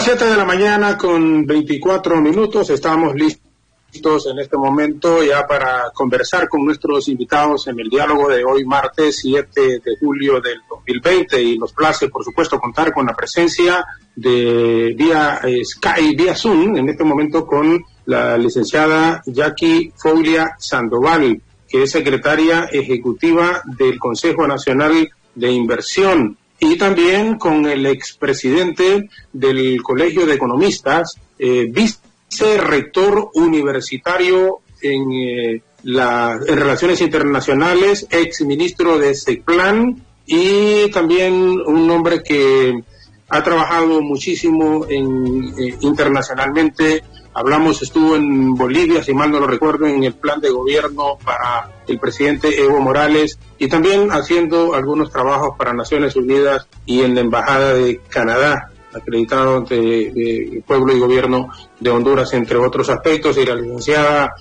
las 7 de la mañana con 24 minutos. Estamos listos en este momento ya para conversar con nuestros invitados en el diálogo de hoy, martes 7 de julio del 2020. Y nos place, por supuesto, contar con la presencia de vía Skype, vía Zoom, en este momento con la licenciada Jackie Foglia Sandoval, que es secretaria ejecutiva del Consejo Nacional de Inversión, y también con el expresidente del Colegio de Economistas, vicerrector universitario en Relaciones Internacionales, exministro de SECPLAN, y también un hombre que ha trabajado muchísimo internacionalmente. Estuvo en Bolivia, si mal no lo recuerdo, en el plan de gobierno para el presidente Evo Morales, y también haciendo algunos trabajos para Naciones Unidas y en la Embajada de Canadá, acreditado de Pueblo y Gobierno de Honduras, entre otros aspectos. Y la licenciada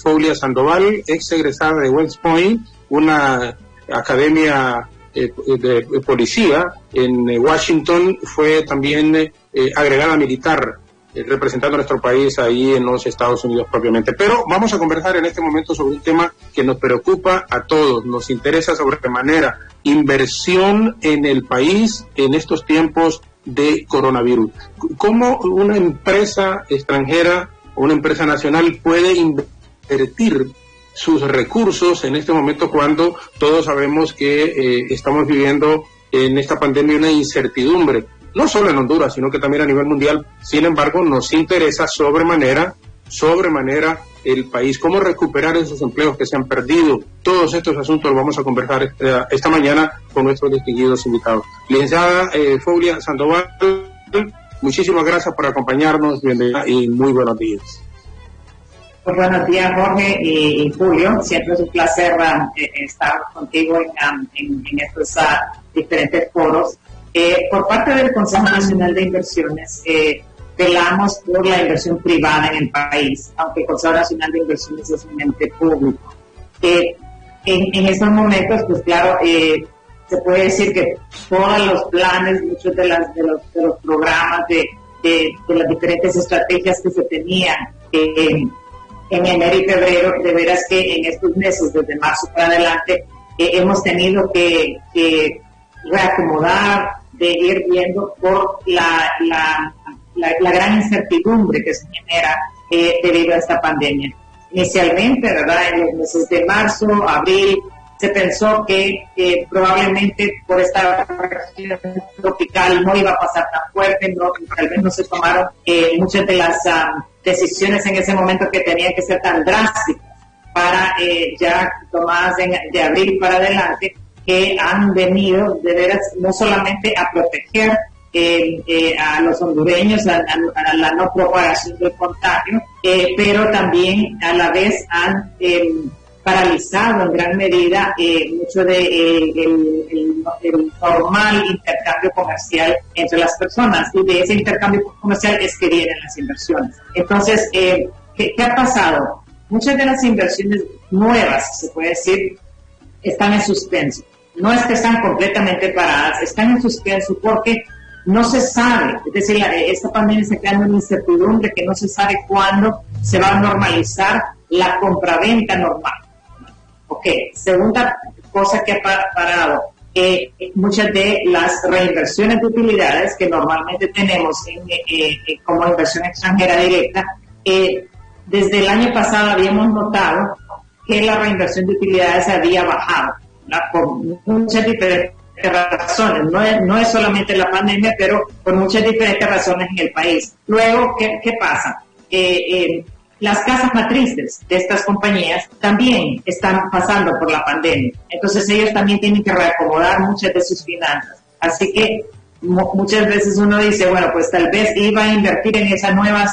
Foglia Sandoval, ex egresada de West Point, una academia de policía en Washington, fue también agregada militar, representando a nuestro país ahí en los Estados Unidos propiamente. Pero vamos a conversar en este momento sobre un tema que nos preocupa a todos, nos interesa sobremanera: inversión en el país en estos tiempos de coronavirus. ¿Cómo una empresa extranjera o una empresa nacional puede invertir sus recursos en este momento, cuando todos sabemos que estamos viviendo en esta pandemia una incertidumbre, no solo en Honduras, sino que también a nivel mundial? Sin embargo, nos interesa sobremanera el país, cómo recuperar esos empleos que se han perdido. Todos estos asuntos los vamos a conversar esta mañana con nuestros distinguidos invitados. Licenciada Foglia Sandoval, muchísimas gracias por acompañarnos, bienvenida y muy buenos días. Pues buenos días, Jorge y Julio. Siempre es un placer estar contigo en estos diferentes foros. Por parte del Consejo Nacional de Inversiones, velamos por la inversión privada en el país, aunque el Consejo Nacional de Inversiones es un ente público. En estos momentos, pues claro, se puede decir que todos los planes, muchos de los programas, de las diferentes estrategias que se tenían en enero y febrero, de veras que en estos meses, desde marzo para adelante, hemos tenido que reacomodar, de ir viendo por la gran incertidumbre que se genera debido a esta pandemia. Inicialmente, ¿verdad?, en los meses de marzo, abril, se pensó que probablemente por esta región tropical no iba a pasar tan fuerte, tal vez no se tomaron muchas de las decisiones en ese momento que tenían que ser tan drásticas para ya tomadas de abril para adelante, que han venido de veras no solamente a proteger a los hondureños, a la no propagación del contagio, pero también a la vez han paralizado en gran medida mucho de el normal intercambio comercial entre las personas, y de ese intercambio comercial es que vienen las inversiones. Entonces, ¿qué ha pasado? Muchas de las inversiones nuevas, se puede decir, están en suspenso. No es que están completamente paradas, están en suspenso porque no se sabe, es decir, esta pandemia está creando una incertidumbre que no se sabe cuándo se va a normalizar la compraventa normal. Ok, segunda cosa que ha parado, muchas de las reinversiones de utilidades que normalmente tenemos como inversión extranjera directa, desde el año pasado habíamos notado que la reinversión de utilidades había bajado, por muchas diferentes razones. No es solamente la pandemia, pero por muchas diferentes razones en el país. Luego, ¿qué pasa? Las casas matrices de estas compañías también están pasando por la pandemia. Entonces ellos también tienen que reacomodar muchas de sus finanzas. Así que muchas veces uno dice, bueno, pues tal vez iba a invertir en esa nueva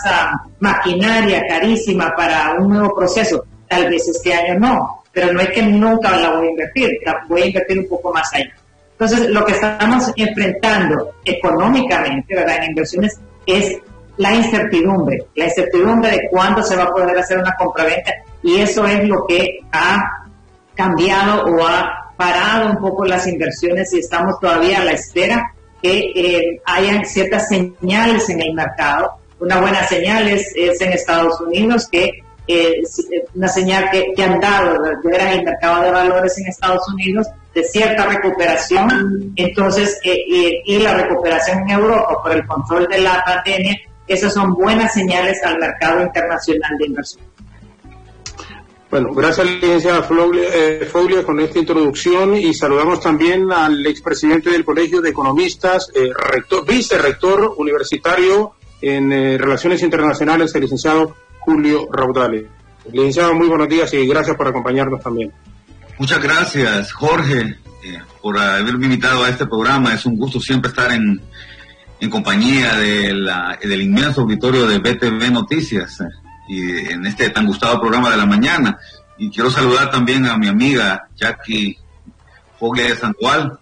maquinaria carísima para un nuevo proceso. Tal vez este año no, pero no es que nunca la voy a invertir, la voy a invertir un poco más allá. Entonces, lo que estamos enfrentando económicamente, ¿verdad?, en inversiones, es la incertidumbre de cuándo se va a poder hacer una compraventa, y eso es lo que ha cambiado o ha parado un poco las inversiones, y estamos todavía a la espera que hayan ciertas señales en el mercado. Una buena señal es en Estados Unidos, que una señal que han dado de veras el mercado de valores en Estados Unidos de cierta recuperación. Entonces, y la recuperación en Europa por el control de la pandemia, esas son buenas señales al mercado internacional de inversión. Bueno, gracias, licenciada Foglia, con esta introducción, y saludamos también al expresidente del Colegio de Economistas, vicerrector universitario en Relaciones Internacionales, el licenciado Julio Raudales. Licenciado, muy buenos días y gracias por acompañarnos también. Muchas gracias, Jorge, por haberme invitado a este programa. Es un gusto siempre estar en compañía del inmenso auditorio de BTV Noticias y en este tan gustado programa de la mañana. Y quiero saludar también a mi amiga Jackie Foglia de Sandoval,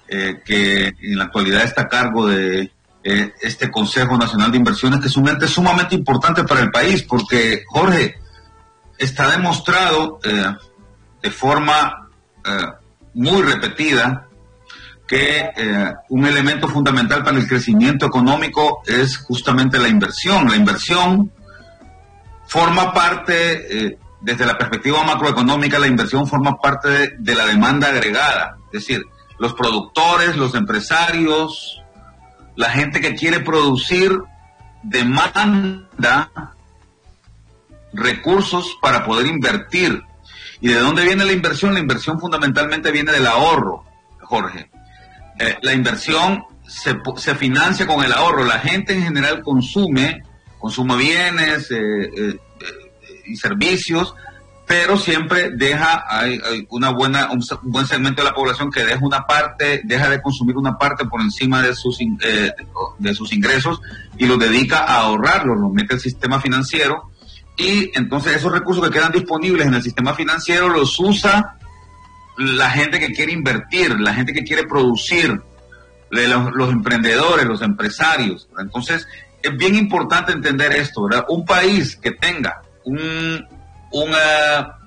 que en la actualidad está a cargo de este Consejo Nacional de Inversiones, que es un ente sumamente importante para el país, porque, Jorge, está demostrado de forma muy repetida que un elemento fundamental para el crecimiento económico es justamente la inversión. La inversión forma parte, desde la perspectiva macroeconómica, la inversión forma parte de la demanda agregada. Es decir, los productores, los empresarios, la gente que quiere producir, demanda recursos para poder invertir. ¿Y de dónde viene la inversión? La inversión fundamentalmente viene del ahorro, Jorge. La inversión se financia con el ahorro. La gente en general consume bienes y servicios, pero siempre deja un buen segmento de la población que deja de consumir una parte por encima de sus ingresos y los dedica a ahorrarlos, los mete al sistema financiero, y entonces esos recursos que quedan disponibles en el sistema financiero los usa la gente que quiere invertir, la gente que quiere producir, los emprendedores, los empresarios. Entonces es bien importante entender esto, ¿verdad? Un país que tenga una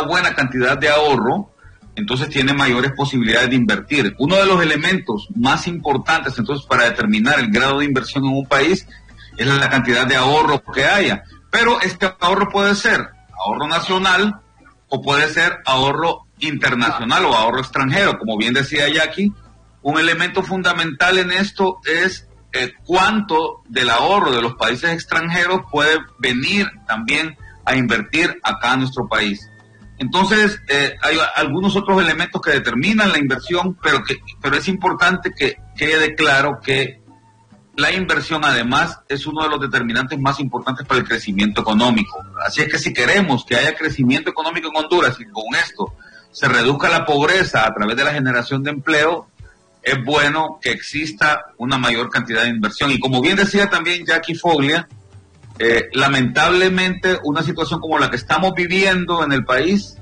buena cantidad de ahorro, entonces tiene mayores posibilidades de invertir. Uno de los elementos más importantes entonces para determinar el grado de inversión en un país es la cantidad de ahorro que haya. Pero este ahorro puede ser ahorro nacional o puede ser ahorro internacional o ahorro extranjero. Como bien decía Jackie, un elemento fundamental en esto es cuánto del ahorro de los países extranjeros puede venir también a invertir acá en nuestro país. Entonces, hay algunos otros elementos que determinan la inversión, pero es importante que quede claro que la inversión además es uno de los determinantes más importantes para el crecimiento económico. Así es que si queremos que haya crecimiento económico en Honduras y con esto se reduzca la pobreza a través de la generación de empleo, es bueno que exista una mayor cantidad de inversión. Y como bien decía también Jackie Foglia, lamentablemente una situación como la que estamos viviendo en el país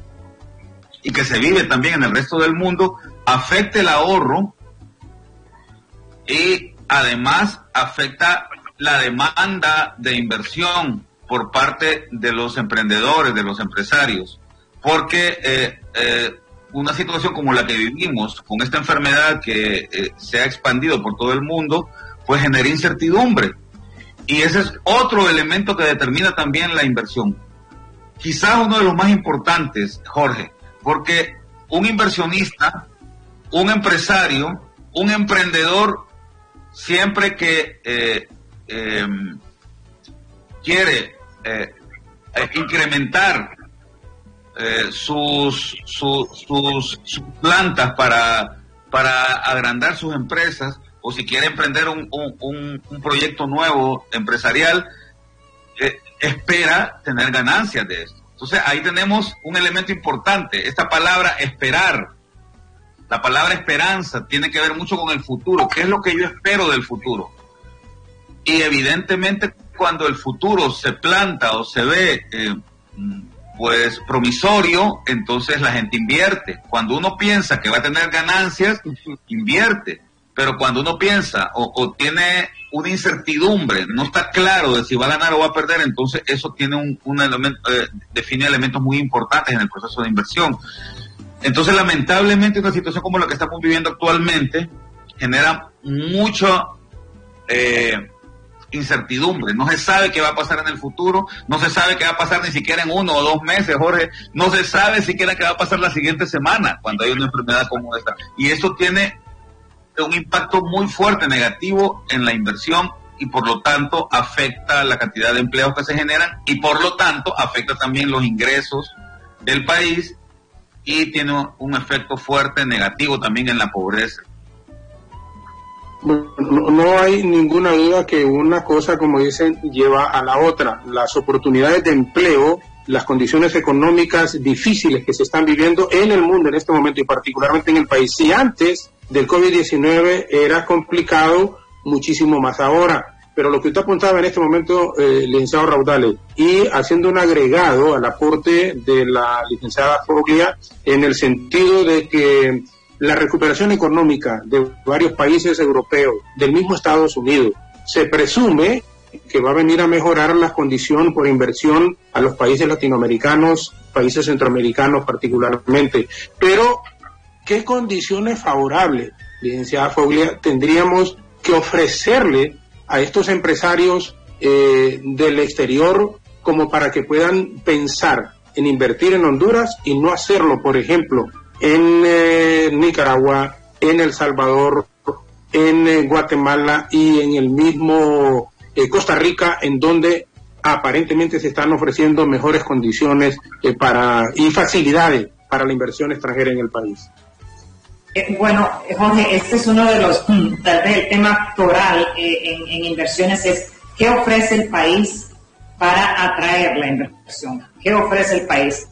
y que se vive también en el resto del mundo, afecta el ahorro y además afecta la demanda de inversión por parte de los emprendedores, de los empresarios, porque una situación como la que vivimos, con esta enfermedad que se ha expandido por todo el mundo, pues genera incertidumbre. Y ese es otro elemento que determina también la inversión. Quizás uno de los más importantes, Jorge, porque un inversionista, un empresario, un emprendedor, siempre que quiere incrementar sus plantas para agrandar sus empresas, o si quiere emprender un proyecto nuevo empresarial, espera tener ganancias de esto. Entonces ahí tenemos un elemento importante, esta palabra esperar. La palabra esperanza tiene que ver mucho con el futuro. ¿Qué es lo que yo espero del futuro? Y evidentemente cuando el futuro se planta o se ve pues promisorio, entonces la gente invierte. Cuando uno piensa que va a tener ganancias, invierte. Pero cuando uno piensa o tiene una incertidumbre, no está claro de si va a ganar o va a perder, entonces eso tiene un elemento, define elementos muy importantes en el proceso de inversión. Entonces, lamentablemente, una situación como la que estamos viviendo actualmente genera mucha incertidumbre. No se sabe qué va a pasar en el futuro, no se sabe qué va a pasar ni siquiera en 1 o 2 meses, Jorge, no se sabe siquiera qué va a pasar la siguiente semana cuando hay una enfermedad como esta. Y esto tiene un impacto muy fuerte, negativo en la inversión, y por lo tanto afecta la cantidad de empleos que se generan, y por lo tanto afecta también los ingresos del país, y tiene un efecto fuerte negativo también en la pobreza. No hay ninguna duda que una cosa, como dicen, lleva a la otra. Las oportunidades de empleo, las condiciones económicas difíciles que se están viviendo en el mundo en este momento y particularmente en el país. Si antes del COVID-19 era complicado, muchísimo más ahora. Pero lo que usted apuntaba en este momento, licenciado Raudales, y haciendo un agregado al aporte de la licenciada Foglia, en el sentido de que la recuperación económica de varios países europeos, del mismo Estados Unidos, se presume que va a venir a mejorar la condición por inversión a los países latinoamericanos, países centroamericanos particularmente. Pero, ¿qué condiciones favorables, licenciada Foglia, tendríamos que ofrecerle a estos empresarios del exterior como para que puedan pensar en invertir en Honduras y no hacerlo, por ejemplo, en Nicaragua, en El Salvador, en Guatemala y en el mismo Costa Rica, en donde aparentemente se están ofreciendo mejores condiciones y facilidades para la inversión extranjera en el país? Bueno, Jorge, este es uno de los, tal vez el tema actoral en inversiones es ¿qué ofrece el país para atraer la inversión? ¿Qué ofrece el país?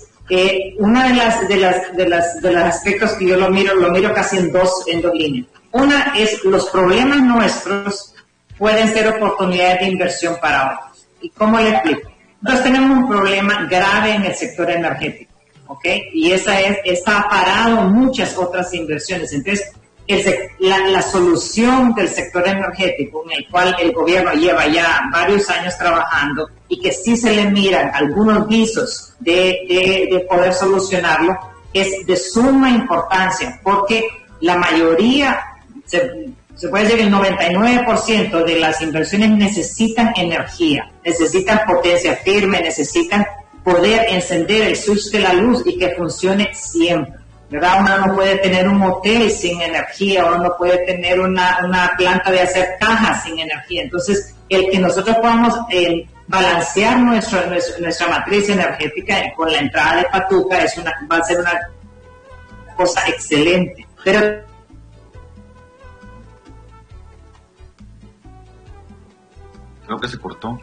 Una de los aspectos que yo lo miro casi en dos líneas. Una es los problemas nuestros pueden ser oportunidades de inversión para otros. ¿Y cómo le explico? Nosotros tenemos un problema grave en el sector energético. ¿Okay? Y está parado muchas otras inversiones. Entonces, la solución del sector energético, en el cual el gobierno lleva ya varios años trabajando y que sí se le miran algunos visos de poder solucionarlo, es de suma importancia, porque la mayoría, se puede decir el 99% de las inversiones necesitan energía, necesitan potencia firme, necesitan poder encender el switch de la luz y que funcione siempre, ¿verdad? Uno no puede tener un hotel sin energía, uno no puede tener una planta de hacer cajas sin energía. Entonces, el que nosotros podamos balancear nuestra matriz energética con la entrada de Patuca va a ser una cosa excelente. Pero creo que se cortó.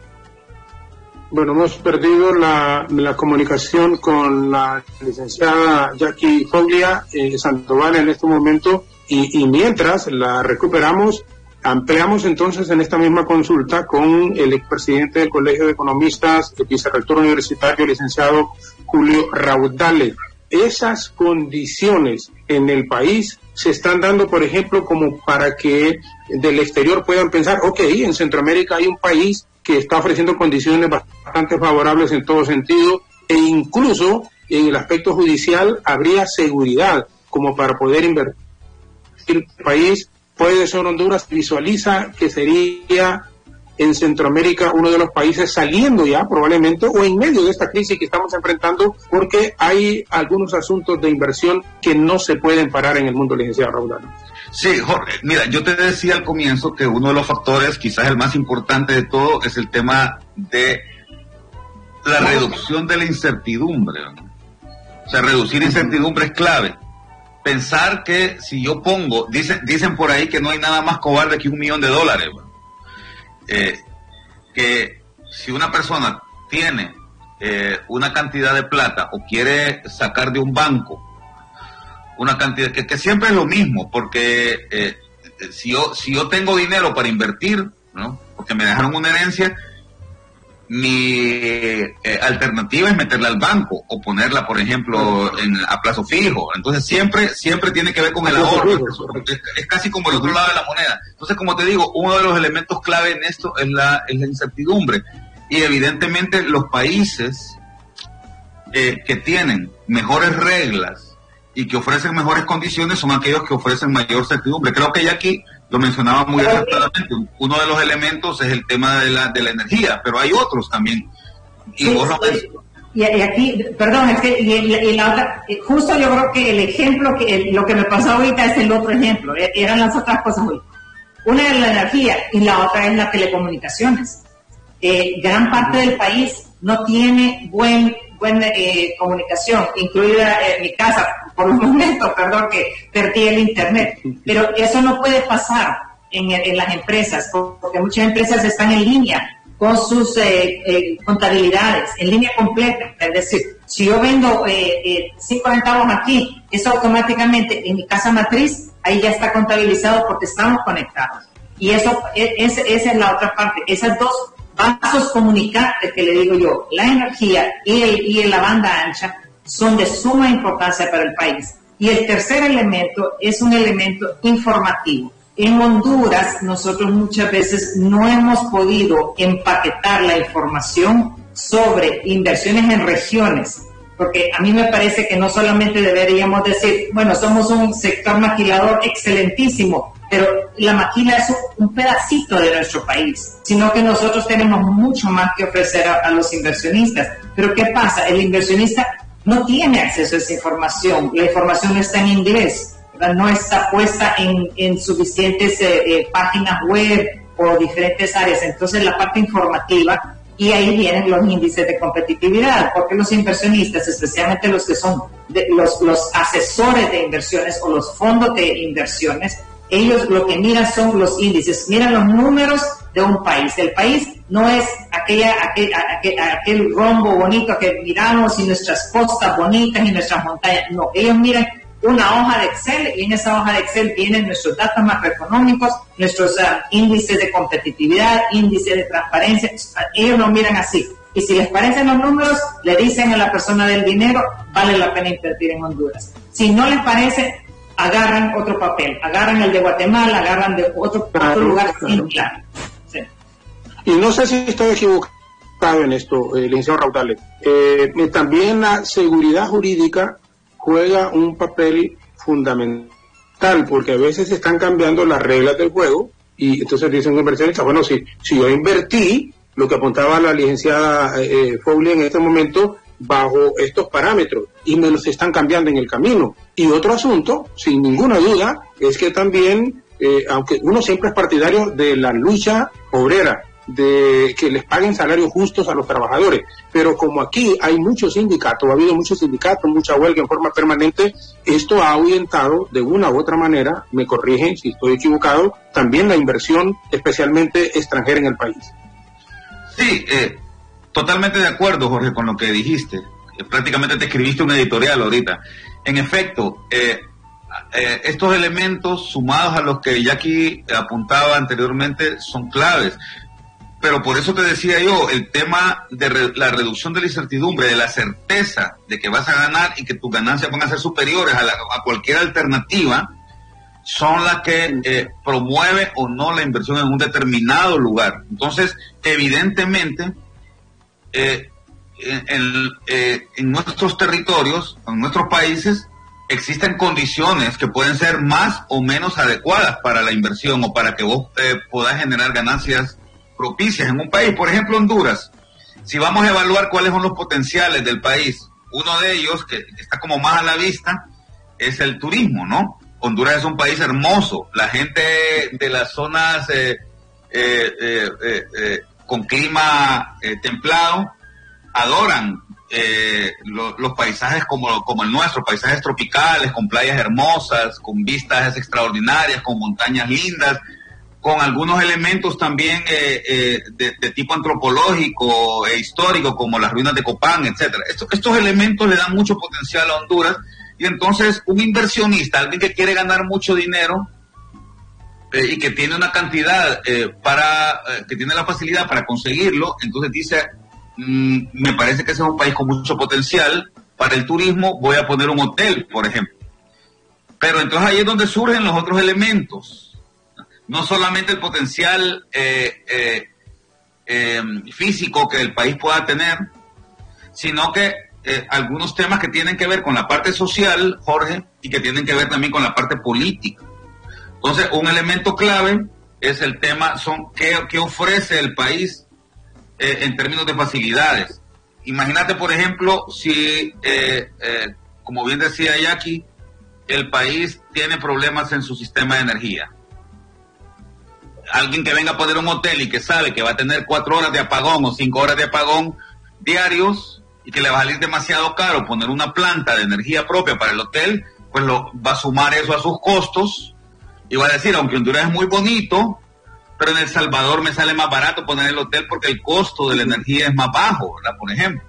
Bueno, hemos perdido la comunicación con la licenciada Jackie Foglia Sandoval en este momento y mientras la recuperamos, ampliamos entonces en esta misma consulta con el expresidente del Colegio de Economistas, el vicerrector universitario, licenciado Julio Raudales. Esas condiciones en el país se están dando, por ejemplo, como para que del exterior puedan pensar, ok, en Centroamérica hay un país que está ofreciendo condiciones bastante favorables en todo sentido, e incluso en el aspecto judicial habría seguridad como para poder invertir. El país puede ser Honduras, visualiza que sería en Centroamérica uno de los países saliendo ya probablemente o en medio de esta crisis que estamos enfrentando, porque hay algunos asuntos de inversión que no se pueden parar en el mundo, licenciado Raudales. Sí, Jorge, mira, yo te decía al comienzo que uno de los factores, quizás el más importante de todo, es el tema de la reducción de la incertidumbre, ¿no? O sea, reducir incertidumbre es clave. Pensar que si yo pongo, dicen por ahí que no hay nada más cobarde que $1 millón, ¿no? Que si una persona tiene una cantidad de plata o quiere sacar de un banco una cantidad, que siempre es lo mismo, porque si yo tengo dinero para invertir, ¿no? Porque me dejaron una herencia, mi alternativa es meterla al banco o ponerla, por ejemplo, a plazo fijo. Entonces siempre tiene que ver con el ahorro. Es casi como el otro lado de la moneda. Entonces, como te digo, uno de los elementos clave en esto es la incertidumbre. Y evidentemente los países que tienen mejores reglas y que ofrecen mejores condiciones son aquellos que ofrecen mayor certidumbre. Creo que ya aquí lo mencionaba muy acertadamente. Uno de los elementos es el tema de la energía, pero hay otros también. Y sí, vos lo y aquí, perdón, es que y la otra, justo yo creo que el ejemplo, lo que me pasó ahorita es el otro ejemplo, eran las otras cosas hoy. Una es la energía y la otra es las telecomunicaciones. Gran parte del país no tiene buena comunicación, incluida en mi casa, por un momento, perdón, que perdí el internet, pero eso no puede pasar en las empresas, porque muchas empresas están en línea con sus contabilidades, en línea completa, es decir, si yo vendo 5 centavos aquí, eso automáticamente en mi casa matriz, ahí ya está contabilizado porque estamos conectados. Y eso, esa es la otra parte, esas dos vasos comunicantes que le digo yo, la energía y la banda ancha, son de suma importancia para el país. Y el tercer elemento es un elemento informativo. En Honduras, nosotros muchas veces no hemos podido empaquetar la información sobre inversiones en regiones, porque a mí me parece que no solamente deberíamos decir, bueno, somos un sector maquilador excelentísimo, pero la maquila es un pedacito de nuestro país, sino que nosotros tenemos mucho más que ofrecer a los inversionistas. Pero ¿qué pasa? El inversionista no tiene acceso a esa información, la información no está en inglés, ¿verdad? No está puesta en suficientes páginas web o diferentes áreas. Entonces la parte informativa, y ahí vienen los índices de competitividad, porque los inversionistas, especialmente los que son los asesores de inversiones o los fondos de inversiones, ellos lo que miran son los índices, miran los números de un país. El país no es aquel rombo bonito que miramos y nuestras costas bonitas y nuestras montañas. No, ellos miran una hoja de Excel y en esa hoja de Excel vienen nuestros datos macroeconómicos, nuestros índices de competitividad, índices de transparencia. Ellos lo miran así. Y si les parecen los números, le dicen a la persona del dinero, vale la pena invertir en Honduras. Si no les parece, agarran otro papel, agarran el de Guatemala, agarran de otro lugar sin claro. Sí. Y no sé si estoy equivocado en esto, licenciado Raudales. También la seguridad jurídica juega un papel fundamental, porque a veces están cambiando las reglas del juego y entonces dicen los inversionistas, bueno, si yo invertí, lo que apuntaba la licenciada Foley en este momento, bajo estos parámetros, y me los están cambiando en el camino. Y otro asunto, sin ninguna duda, es que también, aunque uno siempre es partidario de la lucha obrera, de que les paguen salarios justos a los trabajadores, pero como aquí hay muchos sindicatos, ha habido muchos sindicatos, mucha huelga en forma permanente, esto ha ahuyentado de una u otra manera, me corrigen si estoy equivocado, también la inversión, especialmente extranjera en el país. Sí, totalmente de acuerdo, Jorge, con lo que dijiste. Prácticamente te escribiste un editorial ahorita. En efecto, estos elementos sumados a los que Jackie apuntaba anteriormente son claves. Pero por eso te decía yo, el tema de la reducción de la incertidumbre, de la certeza de que vas a ganar y que tus ganancias van a ser superiores a cualquier alternativa, son las que promueve o no la inversión en un determinado lugar. Entonces, evidentemente, en nuestros territorios, en nuestros países, existen condiciones que pueden ser más o menos adecuadas para la inversión o para que vos puedas generar ganancias propicias en un país. Por ejemplo, Honduras. Si vamos a evaluar cuáles son los potenciales del país, uno de ellos, que está como más a la vista, es el turismo, ¿no? Honduras es un país hermoso. La gente de las zonas con clima templado adoran los paisajes como el nuestro, paisajes tropicales, con playas hermosas, con vistas extraordinarias, con montañas lindas, con algunos elementos también de tipo antropológico e histórico, como las ruinas de Copán, etcétera. Estos elementos le dan mucho potencial a Honduras, y entonces un inversionista, alguien que quiere ganar mucho dinero y que tiene una cantidad que tiene la facilidad para conseguirlo, entonces dice, me parece que ese es un país con mucho potencial para el turismo, voy a poner un hotel, por ejemplo. Pero entonces ahí es donde surgen los otros elementos. No solamente el potencial físico que el país pueda tener, sino que algunos temas que tienen que ver con la parte social, Jorge, y que tienen que ver también con la parte política. Entonces, un elemento clave es el tema, ¿qué ofrece el país en términos de facilidades? Imagínate, por ejemplo, si, como bien decía Jackie, el país tiene problemas en su sistema de energía. Alguien que venga a poner un hotel y que sabe que va a tener 4 horas de apagón o 5 horas de apagón diarios y que le va a salir demasiado caro poner una planta de energía propia para el hotel, pues va a sumar eso a sus costos y va a decir, aunque Honduras es muy bonito, pero en El Salvador me sale más barato poner el hotel porque el costo de la energía es más bajo, ¿verdad? Por ejemplo.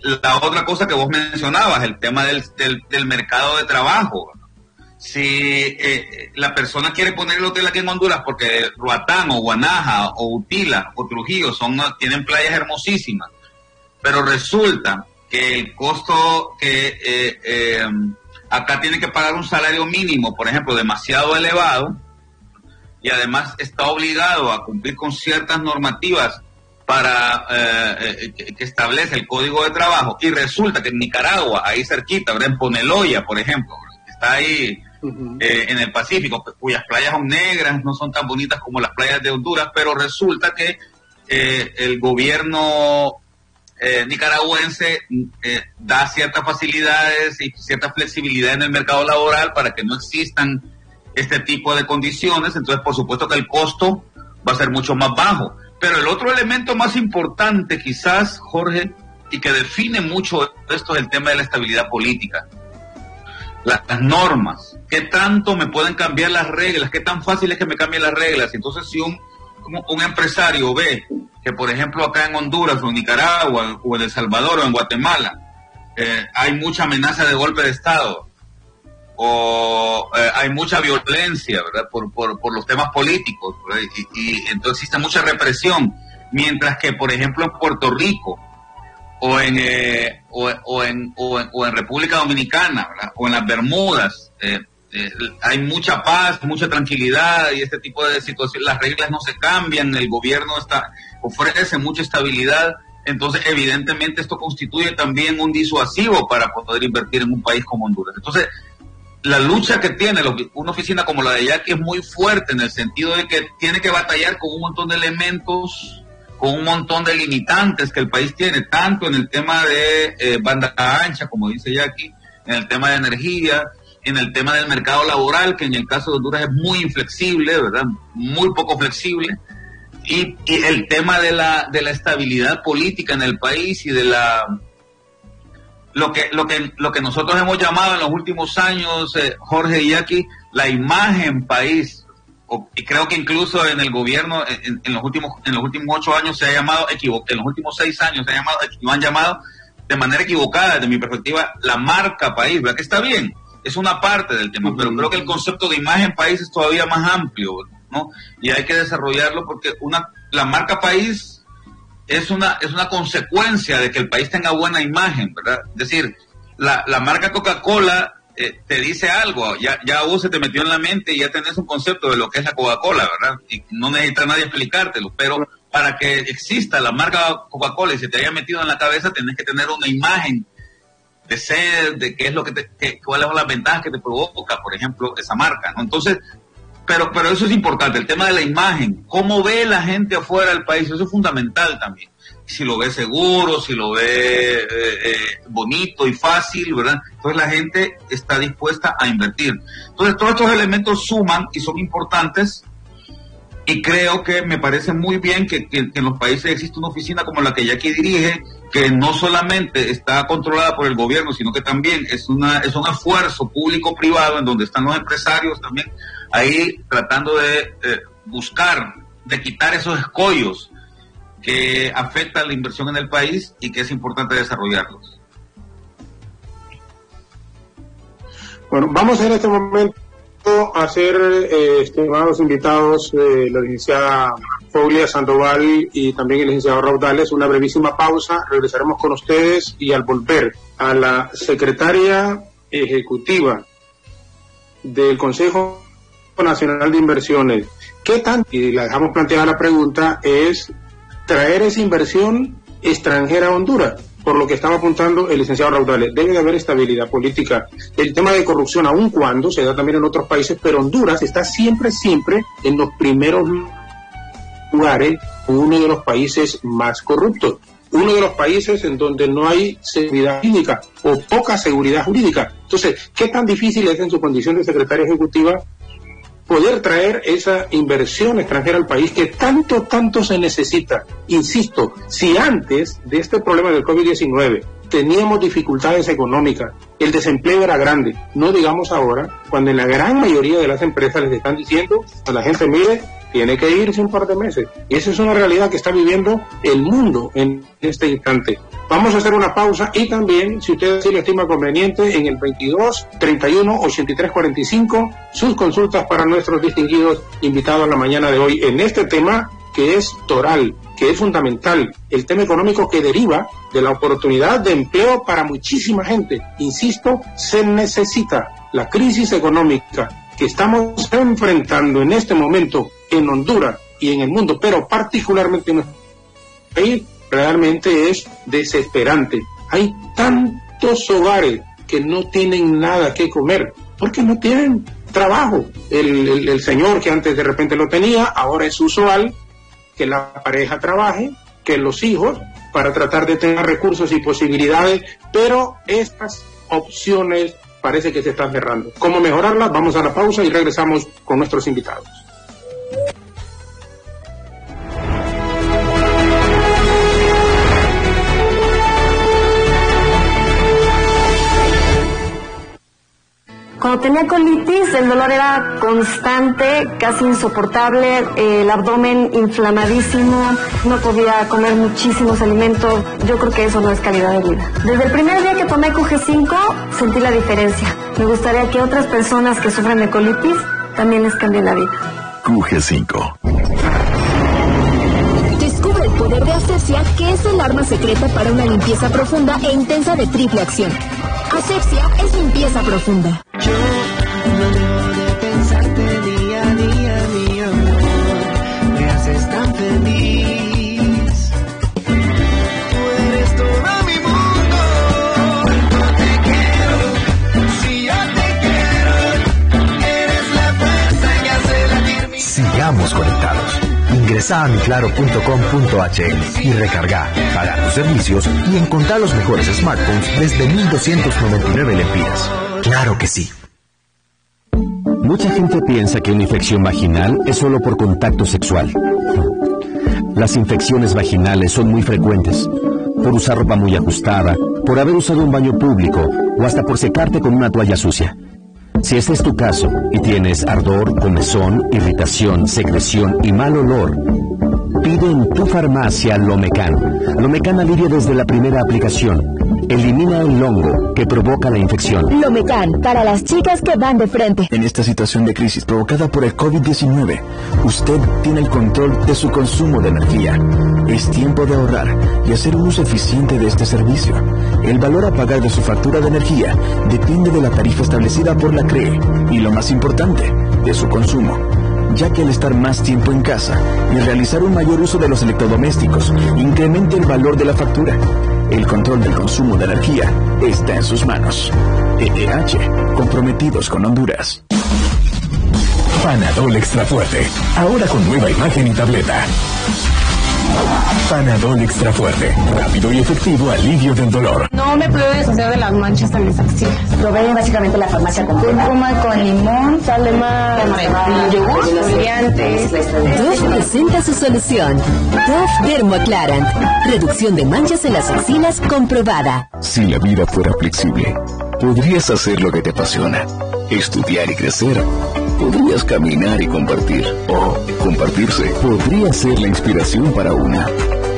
La otra cosa que vos mencionabas, el tema del mercado de trabajo. Si la persona quiere poner el hotel aquí en Honduras porque Roatán o Guanaja o Utila o Trujillo tienen playas hermosísimas, pero resulta que el costo que acá tiene que pagar un salario mínimo, por ejemplo, demasiado elevado, y además está obligado a cumplir con ciertas normativas para que establece el Código de Trabajo, y resulta que en Nicaragua, ahí cerquita, ¿verdad? En Poneloya, por ejemplo, que está ahí en el Pacífico, cuyas playas son negras, no son tan bonitas como las playas de Honduras, pero resulta que el gobierno nicaragüense da ciertas facilidades y cierta flexibilidad en el mercado laboral para que no existan este tipo de condiciones. Entonces, por supuesto que el costo va a ser mucho más bajo. Pero el otro elemento más importante, quizás, Jorge, y que define mucho esto, es el tema de la estabilidad política. Las normas, qué tanto me pueden cambiar las reglas, qué tan fácil es que me cambien las reglas. Entonces, si un empresario ve que, por ejemplo, acá en Honduras o en Nicaragua o en El Salvador o en Guatemala hay mucha amenaza de golpe de Estado, o hay mucha violencia, ¿verdad? Por los temas políticos, y entonces existe mucha represión, mientras que, por ejemplo, en Puerto Rico o en República Dominicana, ¿verdad? O en las Bermudas hay mucha paz, mucha tranquilidad y este tipo de situaciones. Las reglas no se cambian, el gobierno ofrece mucha estabilidad. Entonces, evidentemente, esto constituye también un disuasivo para poder invertir en un país como Honduras. Entonces, la lucha que tiene una oficina como la de Jackie es muy fuerte, en el sentido de que tiene que batallar con un montón de elementos, con un montón de limitantes que el país tiene, tanto en el tema de banda ancha, como dice Jackie, en el tema de energía, en el tema del mercado laboral, que en el caso de Honduras es muy inflexible, ¿verdad? Muy poco flexible, y el tema de la estabilidad política en el país y de lo que nosotros hemos llamado en los últimos años, Jorge y Jackie, la imagen país, y creo que incluso en el gobierno en los últimos 8 años se ha llamado en los últimos 6 años lo han llamado de manera equivocada, desde mi perspectiva, la marca país, ¿verdad? Que está bien, es una parte del tema, pero creo que el concepto de imagen país es todavía más amplio, ¿no? Y hay que desarrollarlo porque la marca país es una consecuencia de que el país tenga buena imagen, ¿verdad? Es decir, la marca Coca-Cola te dice algo, ya vos se te metió en la mente y ya tenés un concepto de lo que es la Coca-Cola, ¿verdad? Y no necesita nadie explicártelo, pero para que exista la marca Coca-Cola y se te haya metido en la cabeza, tenés que tener una imagen de ser, de qué es lo cuáles son las ventajas que te provoca, por ejemplo, esa marca, ¿no? Entonces, pero eso es importante, el tema de la imagen, cómo ve la gente afuera del país, eso es fundamental también. Si lo ve seguro, si lo ve bonito y fácil, ¿verdad? Entonces la gente está dispuesta a invertir. Entonces todos estos elementos suman y son importantes, y creo que me parece muy bien que en los países existe una oficina como la que Jackie dirige, que no solamente está controlada por el gobierno, sino que también es un esfuerzo público-privado en donde están los empresarios también ahí tratando de buscar, de quitar esos escollos que afectan la inversión en el país y que es importante desarrollarlos. Bueno, vamos en este momento a hacer, estimados invitados, la licenciada Foglia Sandoval y también el licenciado Raudales, una brevísima pausa. Regresaremos con ustedes y al volver a la secretaria ejecutiva del Consejo Nacional de Inversiones, ¿qué tan, y la dejamos planteada la pregunta, es traer esa inversión extranjera a Honduras? por lo que estaba apuntando el licenciado Raudales. Debe de haber estabilidad política. El tema de corrupción, aun cuando se da también en otros países, pero Honduras está siempre en los primeros lugares, uno de los países más corruptos, uno de los países en donde no hay seguridad jurídica o poca seguridad jurídica. Entonces, ¿qué tan difícil es en su condición de secretaria ejecutiva poder traer esa inversión extranjera al país que tanto se necesita? Insisto, si antes de este problema del COVID-19 teníamos dificultades económicas, el desempleo era grande, no digamos ahora, cuando en la gran mayoría de las empresas les están diciendo a la gente, mire, tiene que irse un par de meses. Y esa es una realidad que está viviendo el mundo en este instante. Vamos a hacer una pausa y también, si usted sí lo estima conveniente, en el 22 31 83 45, sus consultas para nuestros distinguidos invitados la mañana de hoy en este tema que es toral, que es fundamental, el tema económico que deriva de la oportunidad de empleo para muchísima gente. Insisto, se necesita. La crisis económica que estamos enfrentando en este momento en Honduras y en el mundo, pero particularmente en nuestro país, realmente es desesperante. Hay tantos hogares que no tienen nada que comer porque no tienen trabajo. El señor que antes de repente lo tenía, ahora es usual que la pareja trabaje, que los hijos, para tratar de tener recursos y posibilidades, pero estas opciones parece que se están cerrando. ¿Cómo mejorarlas? Vamos a la pausa y regresamos con nuestros invitados. Cuando tenía colitis, el dolor era constante, casi insoportable, el abdomen inflamadísimo, no podía comer muchísimos alimentos. Yo creo que eso no es calidad de vida. Desde el primer día que tomé QG5, sentí la diferencia. Me gustaría que otras personas que sufren de colitis también les cambie la vida. QG5. Descubre el poder de Asepsia, que es el arma secreta para una limpieza profunda e intensa de triple acción. Asepsia es limpieza profunda. Yo no dejo de pensarte día a día, mi amor. Me haces tan feliz. Tú eres todo mi mundo. Yo te quiero. Si yo te quiero, eres la fuerza que hace latir mi... Sigamos conectados. Ingresa a miclaro.com.hl y recarga, pagar tus servicios y encontrar los mejores smartphones desde 1,299 lempiras. ¡Claro que sí! Mucha gente piensa que una infección vaginal es solo por contacto sexual. Las infecciones vaginales son muy frecuentes, por usar ropa muy ajustada, por haber usado un baño público o hasta por secarte con una toalla sucia. Si este es tu caso y tienes ardor, comezón, irritación, secreción y mal olor, pide en tu farmacia Lomecan. Lomecan alivia desde la primera aplicación. Elimina el hongo que provoca la infección. Lomecan, para las chicas que van de frente. En esta situación de crisis provocada por el COVID-19, usted tiene el control de su consumo de energía. Es tiempo de ahorrar y hacer un uso eficiente de este servicio. El valor a pagar de su factura de energía depende de la tarifa establecida por la CRE y, lo más importante, de su consumo, ya que al estar más tiempo en casa y realizar un mayor uso de los electrodomésticos, incrementa el valor de la factura. El control del consumo de energía está en sus manos. EEH, comprometidos con Honduras. Panadol Extra Fuerte, ahora con nueva imagen y tableta. Panadol Extra Fuerte, rápido y efectivo alivio del dolor. No me puedo deshacer de las manchas en mis axilas. Probé básicamente la farmacia completa. Cúrcuma con limón, sal de mar, yogur, brillantes. Dove presenta su solución. Dove Dermoaclarant. Reducción de manchas en las axilas comprobada. Si la vida fuera flexible, podrías hacer lo que te apasiona, estudiar y crecer. Podrías caminar y compartir, o compartirse. Podría ser la inspiración para una,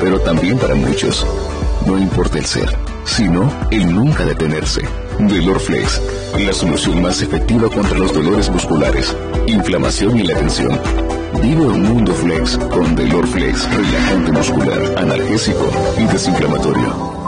pero también para muchos. No importa el ser, sino el nunca detenerse. Delorflex, la solución más efectiva contra los dolores musculares, inflamación y la tensión. Vive un mundo flex con Delorflex, relajante muscular, analgésico y desinflamatorio.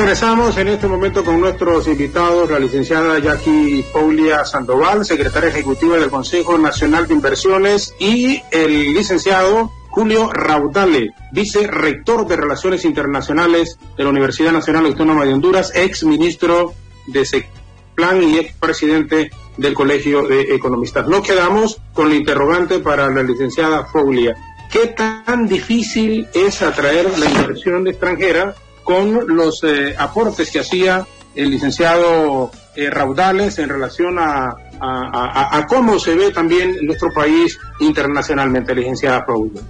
Regresamos en este momento con nuestros invitados, la licenciada Jackie Foglia Sandoval, secretaria ejecutiva del Consejo Nacional de Inversiones, y el licenciado Julio Raudale, vicerrector de Relaciones Internacionales de la Universidad Nacional Autónoma de Honduras, ex ministro de SECPLAN y ex presidente del Colegio de Economistas. Nos quedamos con la interrogante para la licenciada Foglia. ¿Qué tan difícil es atraer la inversión extranjera con los aportes que hacía el licenciado Raudales en relación a cómo se ve también nuestro país internacionalmente, licenciada Foglia?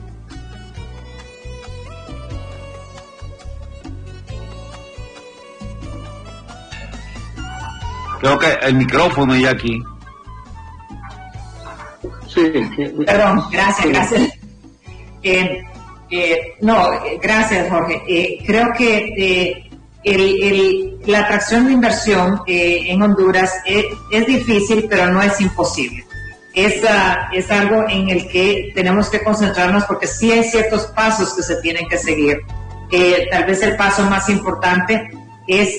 Creo que el micrófono ya aquí. Sí. Perdón, gracias. Gracias, Jorge. Creo que la atracción de inversión en Honduras es difícil, pero no es imposible. Es algo en el que tenemos que concentrarnos porque sí hay ciertos pasos que se tienen que seguir. Tal vez el paso más importante es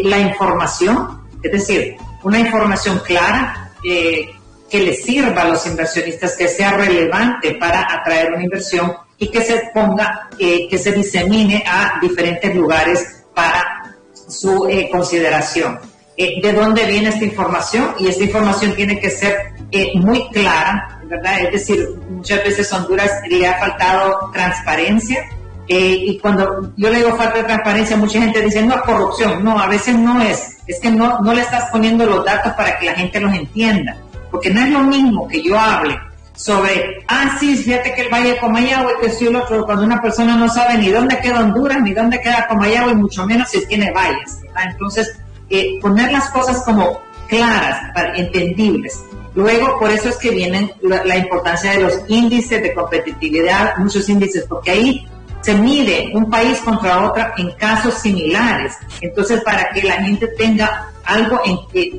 la información, es decir, una información clara que les sirva a los inversionistas, que sea relevante para atraer una inversión y que se ponga, que se disemine a diferentes lugares para su consideración. ¿De dónde viene esta información? Y esta información tiene que ser muy clara, ¿verdad? Es decir, muchas veces a Honduras le ha faltado transparencia, y cuando yo le digo falta de transparencia, mucha gente dice, no, corrupción. No, a veces no es que no le estás poniendo los datos para que la gente los entienda, porque no es lo mismo que yo hable sobre, sí, fíjate que el Valle de Comayagua y que sí, el otro, cuando una persona no sabe ni dónde queda Honduras, ni dónde queda Comayagua, y mucho menos si tiene valles, ¿verdad? Entonces, poner las cosas como claras, entendibles. Luego, por eso es que viene la importancia de los índices de competitividad, muchos índices, porque ahí se mide un país contra otro en casos similares. Entonces, para que la gente tenga algo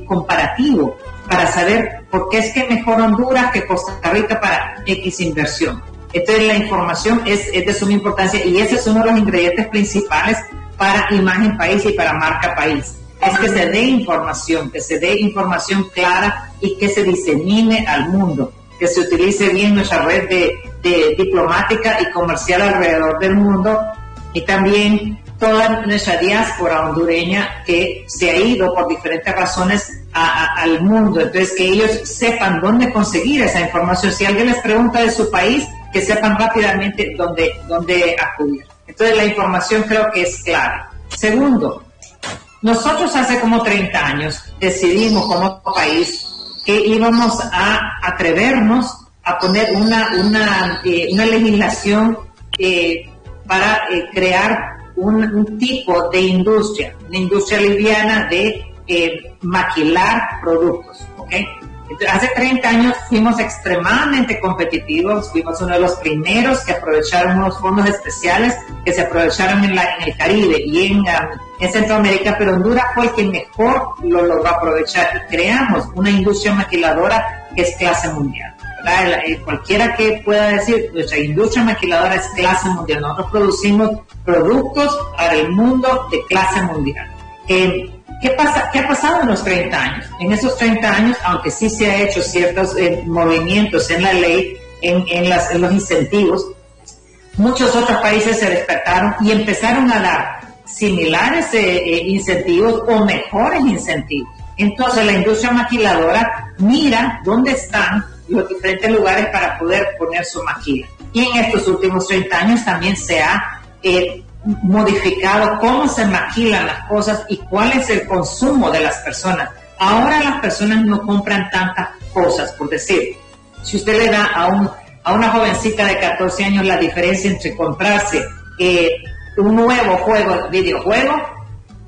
comparativo, para saber por qué es que mejor Honduras que Costa Rica para X inversión. Entonces, la información es de suma importancia, y ese es uno de los ingredientes principales para imagen país y para marca país. Es que se dé información clara y que se disemine al mundo, que se utilice bien nuestra red de diplomática y comercial alrededor del mundo, y también toda nuestra diáspora hondureña que se ha ido por diferentes razones al mundo. Entonces, que ellos sepan dónde conseguir esa información. Si alguien les pregunta de su país, que sepan rápidamente dónde acudir. Entonces, la información creo que es clave. Segundo, nosotros hace como 30 años decidimos como país que íbamos a atrevernos a poner una legislación para crear un tipo de industria, una industria liviana de maquilar productos, ¿ok? Entonces, hace 30 años fuimos extremadamente competitivos, fuimos uno de los primeros que aprovecharon unos fondos especiales que se aprovecharon en el Caribe y en Centroamérica, pero Honduras fue el que mejor lo logró aprovechar, y creamos una industria maquiladora que es clase mundial, ¿verdad? Cualquiera que pueda decir, nuestra industria maquiladora es clase mundial. Nosotros producimos productos para el mundo de clase mundial. ¿Qué ha pasado en los 30 años? En esos 30 años, aunque sí se ha hecho ciertos movimientos en la ley, en los incentivos, muchos otros países se despertaron y empezaron a dar similares incentivos o mejores incentivos. Entonces, la industria maquiladora mira dónde están los diferentes lugares para poder poner su maquila. Y en estos últimos 30 años también se ha modificado cómo se maquilan las cosas y cuál es el consumo de las personas. Ahora las personas no compran tantas cosas, por decir, si usted le da a una jovencita de 14 años la diferencia entre comprarse un nuevo videojuego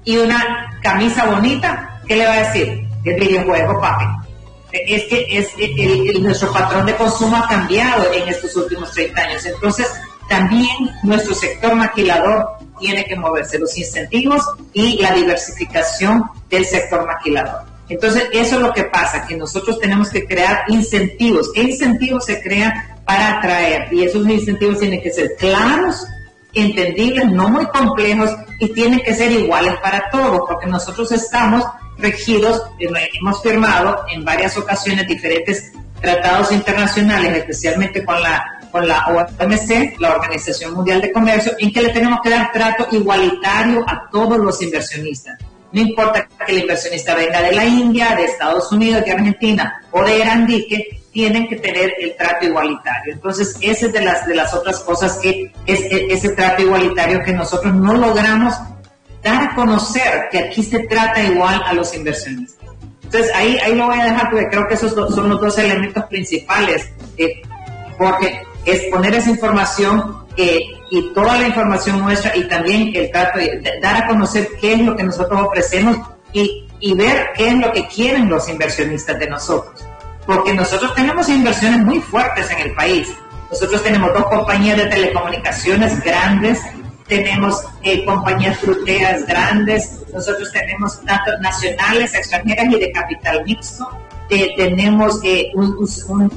y una camisa bonita, ¿qué le va a decir? El videojuego, papi. Es que nuestro patrón de consumo ha cambiado en estos últimos 30 años. Entonces, también nuestro sector maquilador tiene que moverse, los incentivos y la diversificación del sector maquilador. Entonces, eso es lo que pasa, que nosotros tenemos que crear incentivos. ¿Qué incentivos se crean para atraer? Y esos incentivos tienen que ser claros, entendibles, no muy complejos, y tienen que ser iguales para todos, porque nosotros estamos regidos, hemos firmado en varias ocasiones diferentes tratados internacionales, especialmente con la OMC, la Organización Mundial de Comercio, en que le tenemos que dar trato igualitario a todos los inversionistas. No importa que el inversionista venga de la India, de Estados Unidos, de Argentina o de Erandique, tienen que tener el trato igualitario. Entonces, esa es de las otras cosas que es ese trato igualitario que nosotros no logramos dar a conocer, que aquí se trata igual a los inversionistas. Entonces, ahí lo voy a dejar porque creo que esos son los dos elementos principales, porque es poner esa información y toda la información nuestra, y también el trato de dar a conocer qué es lo que nosotros ofrecemos y ver qué es lo que quieren los inversionistas de nosotros. Porque nosotros tenemos inversiones muy fuertes en el país. Nosotros tenemos 2 compañías de telecomunicaciones grandes, tenemos compañías fruteras grandes, nosotros tenemos tanto nacionales, extranjeras y de capital mixto. Tenemos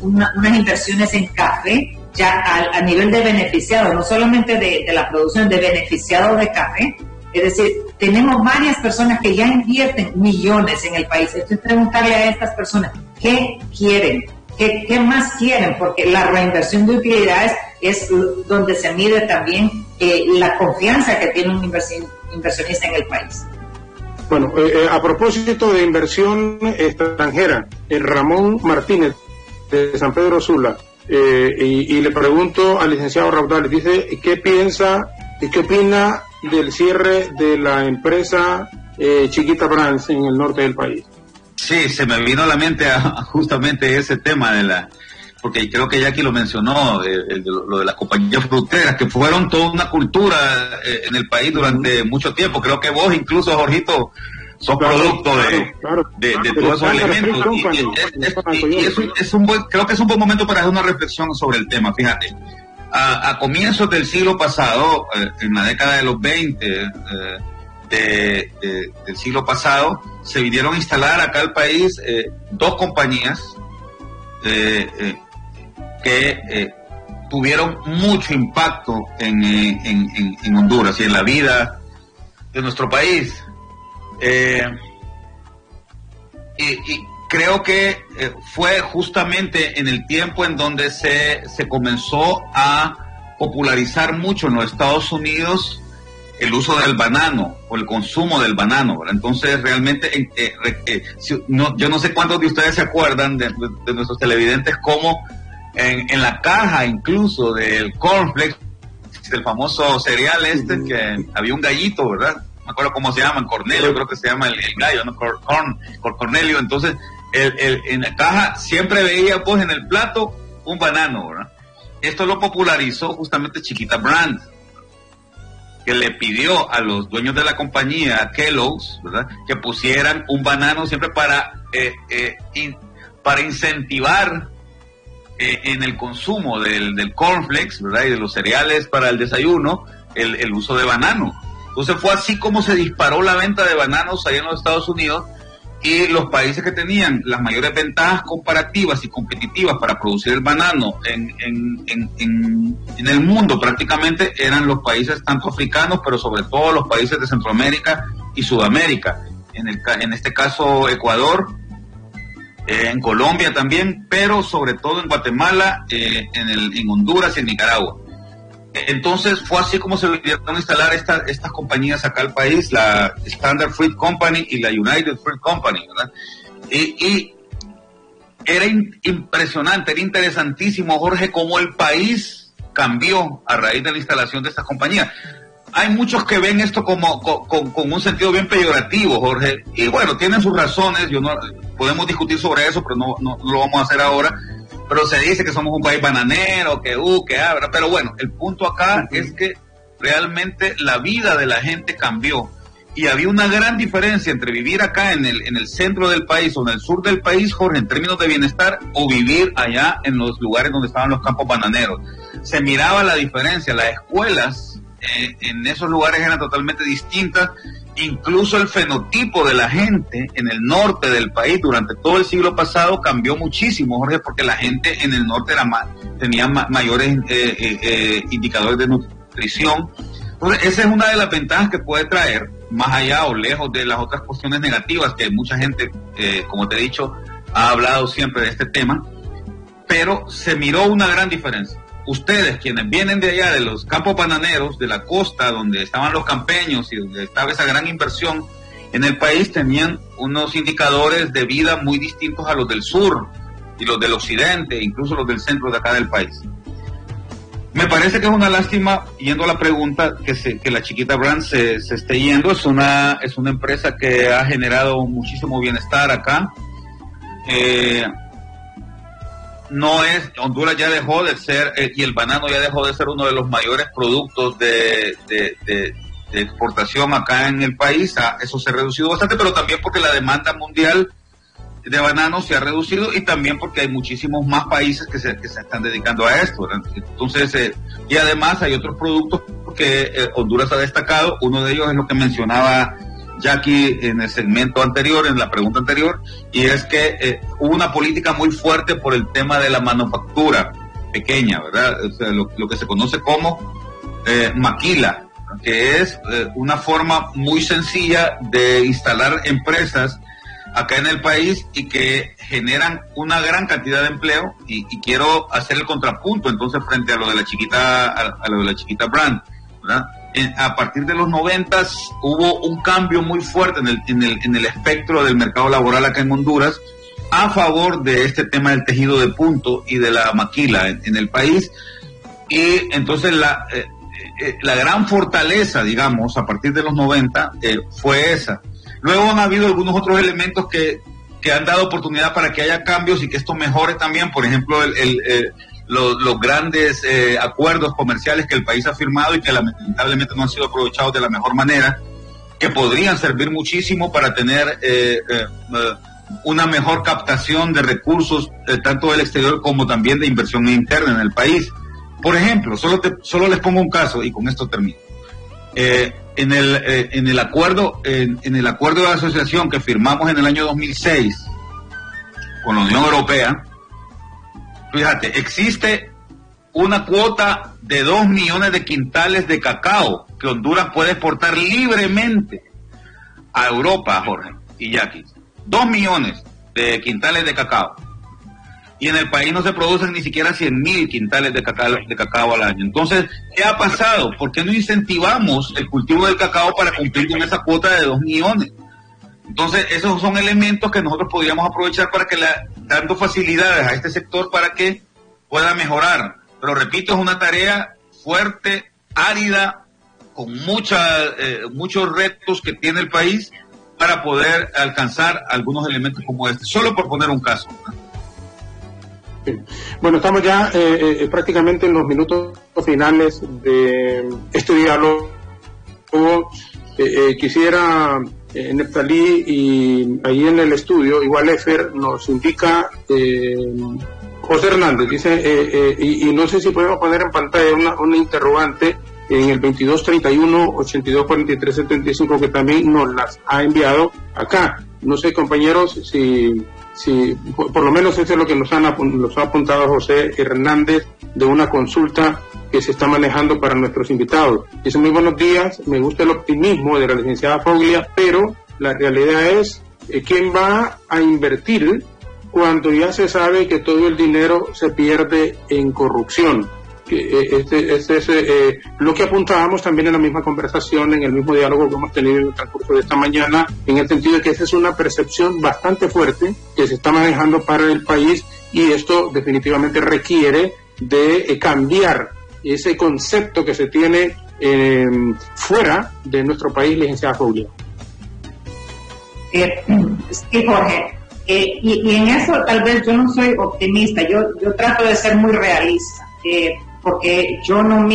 unas inversiones en café, ya a nivel de beneficiado, no solamente de la producción, de beneficiado de café. Es decir, tenemos varias personas que ya invierten millones en el país. Entonces, preguntarle a estas personas, ¿qué quieren? ¿Qué más quieren? Porque la reinversión de utilidades es donde se mide también la confianza que tiene un inversionista en el país. Bueno, a propósito de inversión extranjera, Ramón Martínez, de San Pedro Sula, y le pregunto al licenciado Raudales, dice, ¿qué piensa y qué opina del cierre de la empresa Chiquita Brands en el norte del país? Sí, se me vino a la mente justamente ese tema porque creo que Jackie lo mencionó, lo de las compañías fruteras, que fueron toda una cultura en el país durante mucho tiempo. Creo que vos incluso, Jorgito, sos producto de todos esos elementos. Creo que es un buen momento para hacer una reflexión sobre el tema. Fíjate, a comienzos del siglo pasado, en la década de los 20, del siglo pasado, se vinieron a instalar acá al país 2 compañías que tuvieron mucho impacto en Honduras y en la vida de nuestro país. Y creo que fue justamente en el tiempo en donde se comenzó a popularizar mucho en los Estados Unidos el uso del banano o el consumo del banano, ¿verdad? Entonces realmente yo no sé cuántos de ustedes se acuerdan de nuestros televidentes cómo en la caja incluso del cornflakes, del famoso cereal que había un gallito, ¿verdad? No me acuerdo cómo se llaman, Cornelio, creo que se llama el gallo, ¿no? Cornelio. Entonces en la caja siempre veía pues en el plato un banano, ¿verdad? Esto lo popularizó justamente Chiquita Brands, que le pidió a los dueños de la compañía, Kellogg's, ¿verdad?, que pusieran un banano siempre para incentivar en el consumo del cornflakes, ¿verdad?, y de los cereales para el desayuno, el uso de banano. Entonces fue así como se disparó la venta de bananos allá en los Estados Unidos, y los países que tenían las mayores ventajas comparativas y competitivas para producir el banano en el mundo prácticamente eran los países tanto africanos, pero sobre todo los países de Centroamérica y Sudamérica. En este caso Ecuador, en Colombia también, pero sobre todo en Guatemala, en Honduras y en Nicaragua. Entonces fue así como se vinieron a instalar estas compañías acá al país, la Standard Fruit Company y la United Fruit Company, ¿verdad? Y era impresionante, era interesantísimo, Jorge, cómo el país cambió a raíz de la instalación de estas compañías. Hay muchos que ven esto como con un sentido bien peyorativo, Jorge, y bueno, tienen sus razones, podemos discutir sobre eso, pero no lo vamos a hacer ahora. Pero se dice que somos un país bananero, que ¿verdad? Pero bueno, el punto acá es que realmente la vida de la gente cambió, y había una gran diferencia entre vivir acá en el centro del país o en el sur del país, Jorge, en términos de bienestar, o vivir allá en los lugares donde estaban los campos bananeros. Se miraba la diferencia, las escuelas en esos lugares eran totalmente distintas. Incluso el fenotipo de la gente en el norte del país durante todo el siglo pasado cambió muchísimo, Jorge, porque la gente en el norte tenía mayores indicadores nutrición. Entonces, esa es una de las ventajas que puede traer, más allá o lejos de las otras cuestiones negativas que mucha gente, como te he dicho, ha hablado siempre de este tema, pero se miró una gran diferencia. Ustedes, quienes vienen de allá, de los campos bananeros, de la costa, donde estaban los campeños y donde estaba esa gran inversión en el país, tenían unos indicadores de vida muy distintos a los del sur y los del occidente, incluso los del centro de acá del país. Me parece que es una lástima, yendo a la pregunta, que la Chiquita Brand se esté yendo. Es una empresa que ha generado muchísimo bienestar acá. Honduras ya dejó de ser, y el banano ya dejó de ser uno de los mayores productos de exportación acá en el país. Eso se ha reducido bastante, pero también porque la demanda mundial de banano se ha reducido y también porque hay muchísimos más países que se están dedicando a esto, ¿verdad? Entonces, y además hay otros productos que Honduras ha destacado. Uno de ellos es lo que mencionaba Jackie en el segmento anterior, en la pregunta anterior, y es que hubo una política muy fuerte por el tema de la manufactura pequeña, ¿verdad? O sea, lo que se conoce como maquila, que es una forma muy sencilla de instalar empresas acá en el país y que generan una gran cantidad de empleo, y quiero hacer el contrapunto entonces frente a lo de la Chiquita Brand, ¿verdad? A partir de los 90 hubo un cambio muy fuerte en el espectro del mercado laboral acá en Honduras a favor de este tema del tejido de punto y de la maquila en el país, y entonces la gran fortaleza, digamos, a partir de los 90 fue esa. Luego han habido algunos otros elementos que han dado oportunidad para que haya cambios y que esto mejore también. Por ejemplo, los grandes acuerdos comerciales que el país ha firmado y que lamentablemente no han sido aprovechados de la mejor manera, que podrían servir muchísimo para tener una mejor captación de recursos, tanto del exterior como también de inversión interna en el país. Por ejemplo, solo les pongo un caso y con esto termino. En el acuerdo de asociación que firmamos en el año 2006 con la Unión Europea, fíjate, existe una cuota de 2 millones de quintales de cacao que Honduras puede exportar libremente a Europa, Jorge y Jackie. 2 millones de quintales de cacao. Y en el país no se producen ni siquiera 100,000 quintales de cacao al año. Entonces, ¿qué ha pasado? ¿Por qué no incentivamos el cultivo del cacao para cumplir con esa cuota de 2 millones? Entonces, esos son elementos que nosotros podríamos aprovechar para que dando facilidades a este sector para que pueda mejorar. Pero repito, es una tarea fuerte, árida, con muchos retos que tiene el país para poder alcanzar algunos elementos como este. Solo por poner un caso, ¿no? Bueno, estamos ya prácticamente en los minutos finales de este diálogo. Quisiera, Neftalí, y ahí en el estudio, igual Efer nos indica, José Hernández dice, y no sé si podemos poner en pantalla una interrogante en el 2231-8243-75, que también nos las ha enviado acá. No sé, compañeros, si por lo menos eso es lo que nos ha apuntado José Hernández, de una consulta que se está manejando para nuestros invitados. Dice: muy buenos días, me gusta el optimismo de la licenciada Foglia, pero la realidad es, ¿quién va a invertir cuando ya se sabe que todo el dinero se pierde en corrupción? Este es lo que apuntábamos también en la misma conversación, en el mismo diálogo que hemos tenido en el transcurso de esta mañana, en el sentido de que esa es una percepción bastante fuerte que se está manejando para el país, y esto definitivamente requiere de cambiar ese concepto que se tiene fuera de nuestro país, licenciada Foglia. Sí, Jorge, y en eso tal vez yo no soy optimista, yo trato de ser muy realista, porque yo no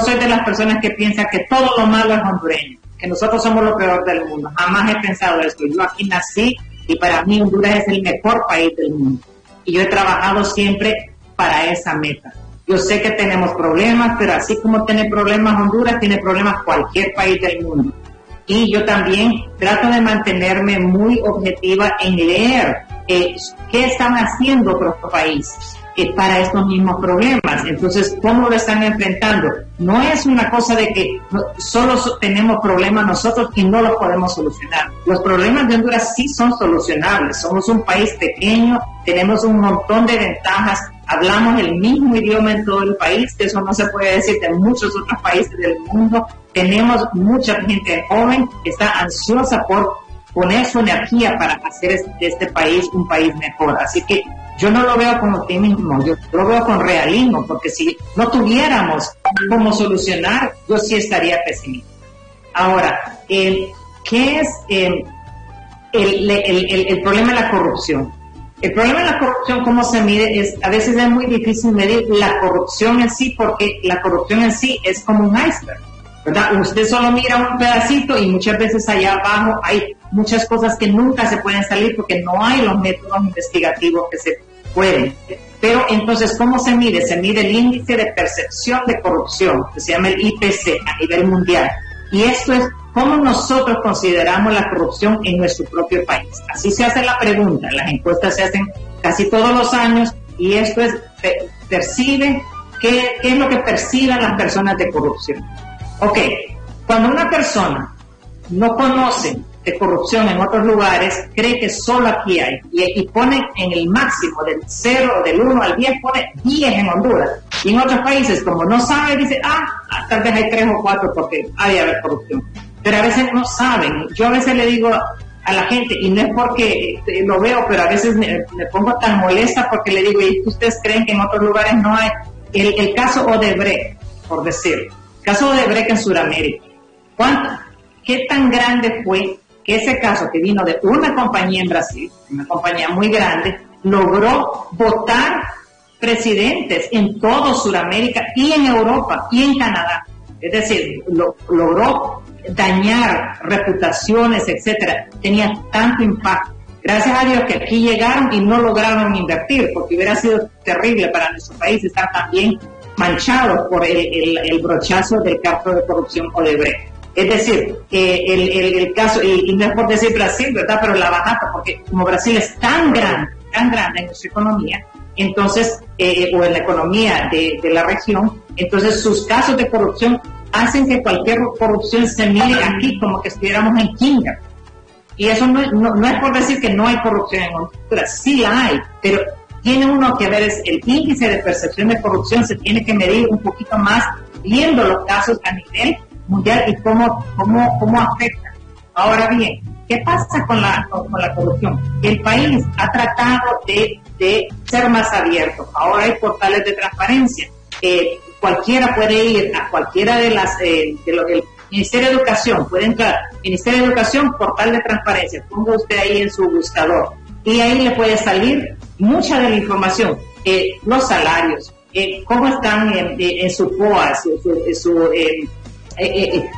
soy de las personas que piensan que todo lo malo es hondureño, que nosotros somos lo peor del mundo. Jamás he pensado esto. Yo aquí nací y para mí Honduras es el mejor país del mundo. Y yo he trabajado siempre para esa meta. Yo sé que tenemos problemas, pero así como tiene problemas Honduras, tiene problemas cualquier país del mundo. Y yo también trato de mantenerme muy objetiva en leer qué están haciendo otros países. para estos mismos problemas. Entonces, ¿cómo lo están enfrentando? No es una cosa de que solo tenemos problemas nosotros y no los podemos solucionar. Los problemas de Honduras sí son solucionables. Somos un país pequeño, tenemos un montón de ventajas, hablamos el mismo idioma en todo el país, que eso no se puede decir de muchos otros países del mundo. Tenemos mucha gente joven que está ansiosa por poner su energía para hacer de este país un país mejor. Así que yo no lo veo con optimismo, yo lo veo con realismo, porque si no tuviéramos cómo solucionar, yo sí estaría pesimista. Ahora, ¿qué es el problema de la corrupción? El problema de la corrupción, ¿cómo se mide? A veces es muy difícil medir la corrupción en sí, porque la corrupción en sí es como un iceberg, ¿verdad? Usted solo mira un pedacito y muchas veces allá abajo hay muchas cosas que nunca se pueden salir porque no hay los métodos investigativos que se pueden. Pero entonces, ¿cómo se mide? Se mide el índice de percepción de corrupción, que se llama el IPC a nivel mundial. Y esto es cómo nosotros consideramos la corrupción en nuestro propio país. Así se hace la pregunta. Las encuestas se hacen casi todos los años y esto es, percibe, ¿qué es lo que perciben las personas de corrupción? Ok, cuando una persona no conoce de corrupción en otros lugares, cree que solo aquí hay, y pone en el máximo del 0, del 1 al 10, pone 10 en Honduras, y en otros países, como no sabe, dice, tal vez hay 3 o 4 porque ha de haber corrupción, pero a veces no saben. Yo a veces le digo a la gente, y no es porque lo veo, pero a veces me pongo tan molesta porque le digo, ¿y ustedes creen que en otros lugares no hay? El caso Odebrecht, por decir, caso Odebrecht en Sudamérica, ¿qué tan grande fue que ese caso que vino de una compañía en Brasil, una compañía muy grande, logró votar presidentes en todo Sudamérica y en Europa y en Canadá? Es decir, logró dañar reputaciones, etcétera. Tenía tanto impacto. Gracias a Dios que aquí llegaron y no lograron invertir, porque hubiera sido terrible para nuestro país estar también manchados por el brochazo del caso de corrupción Odebrecht. Es decir, el caso, y no es por decir Brasil, ¿verdad? Pero la bajata, porque como Brasil es tan grande en su economía, entonces, o en la economía de la región, entonces sus casos de corrupción hacen que cualquier corrupción se mire aquí como que estuviéramos en Kinga. Y eso no es por decir que no hay corrupción en Honduras, sí la hay, pero tiene uno que ver, es el índice de percepción de corrupción se tiene que medir un poquito más viendo los casos a nivel mundial y cómo afecta. Ahora bien, ¿qué pasa con la corrupción? El país ha tratado de ser más abierto. Ahora hay portales de transparencia. Cualquiera puede ir a cualquiera de las del Ministerio de Educación, puede entrar Ministerio de Educación, portal de transparencia, ponga usted ahí en su buscador y ahí le puede salir mucha de la información, los salarios, cómo están en su POA,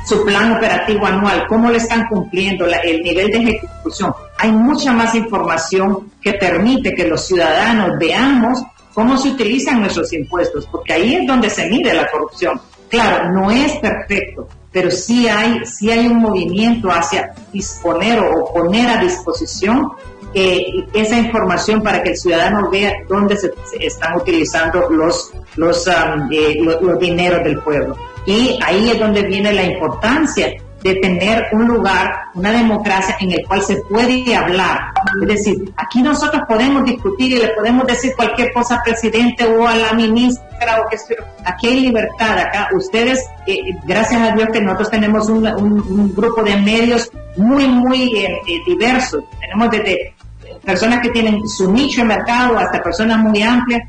su plan operativo anual, cómo le están cumpliendo, el nivel de ejecución. Hay mucha más información que permite que los ciudadanos veamos cómo se utilizan nuestros impuestos, porque ahí es donde se mide la corrupción. Claro, no es perfecto, pero sí hay un movimiento hacia disponer o poner a disposición esa información para que el ciudadano vea dónde se están utilizando los dineros del pueblo. Y ahí es donde viene la importancia de tener un lugar, una democracia en el cual se puede hablar. Es decir, aquí nosotros podemos discutir y le podemos decir cualquier cosa al presidente o a la ministra, o que sea. Aquí hay libertad, acá ustedes, gracias a Dios que nosotros tenemos un grupo de medios muy diversos. Tenemos desde personas que tienen su nicho de mercado hasta personas muy amplias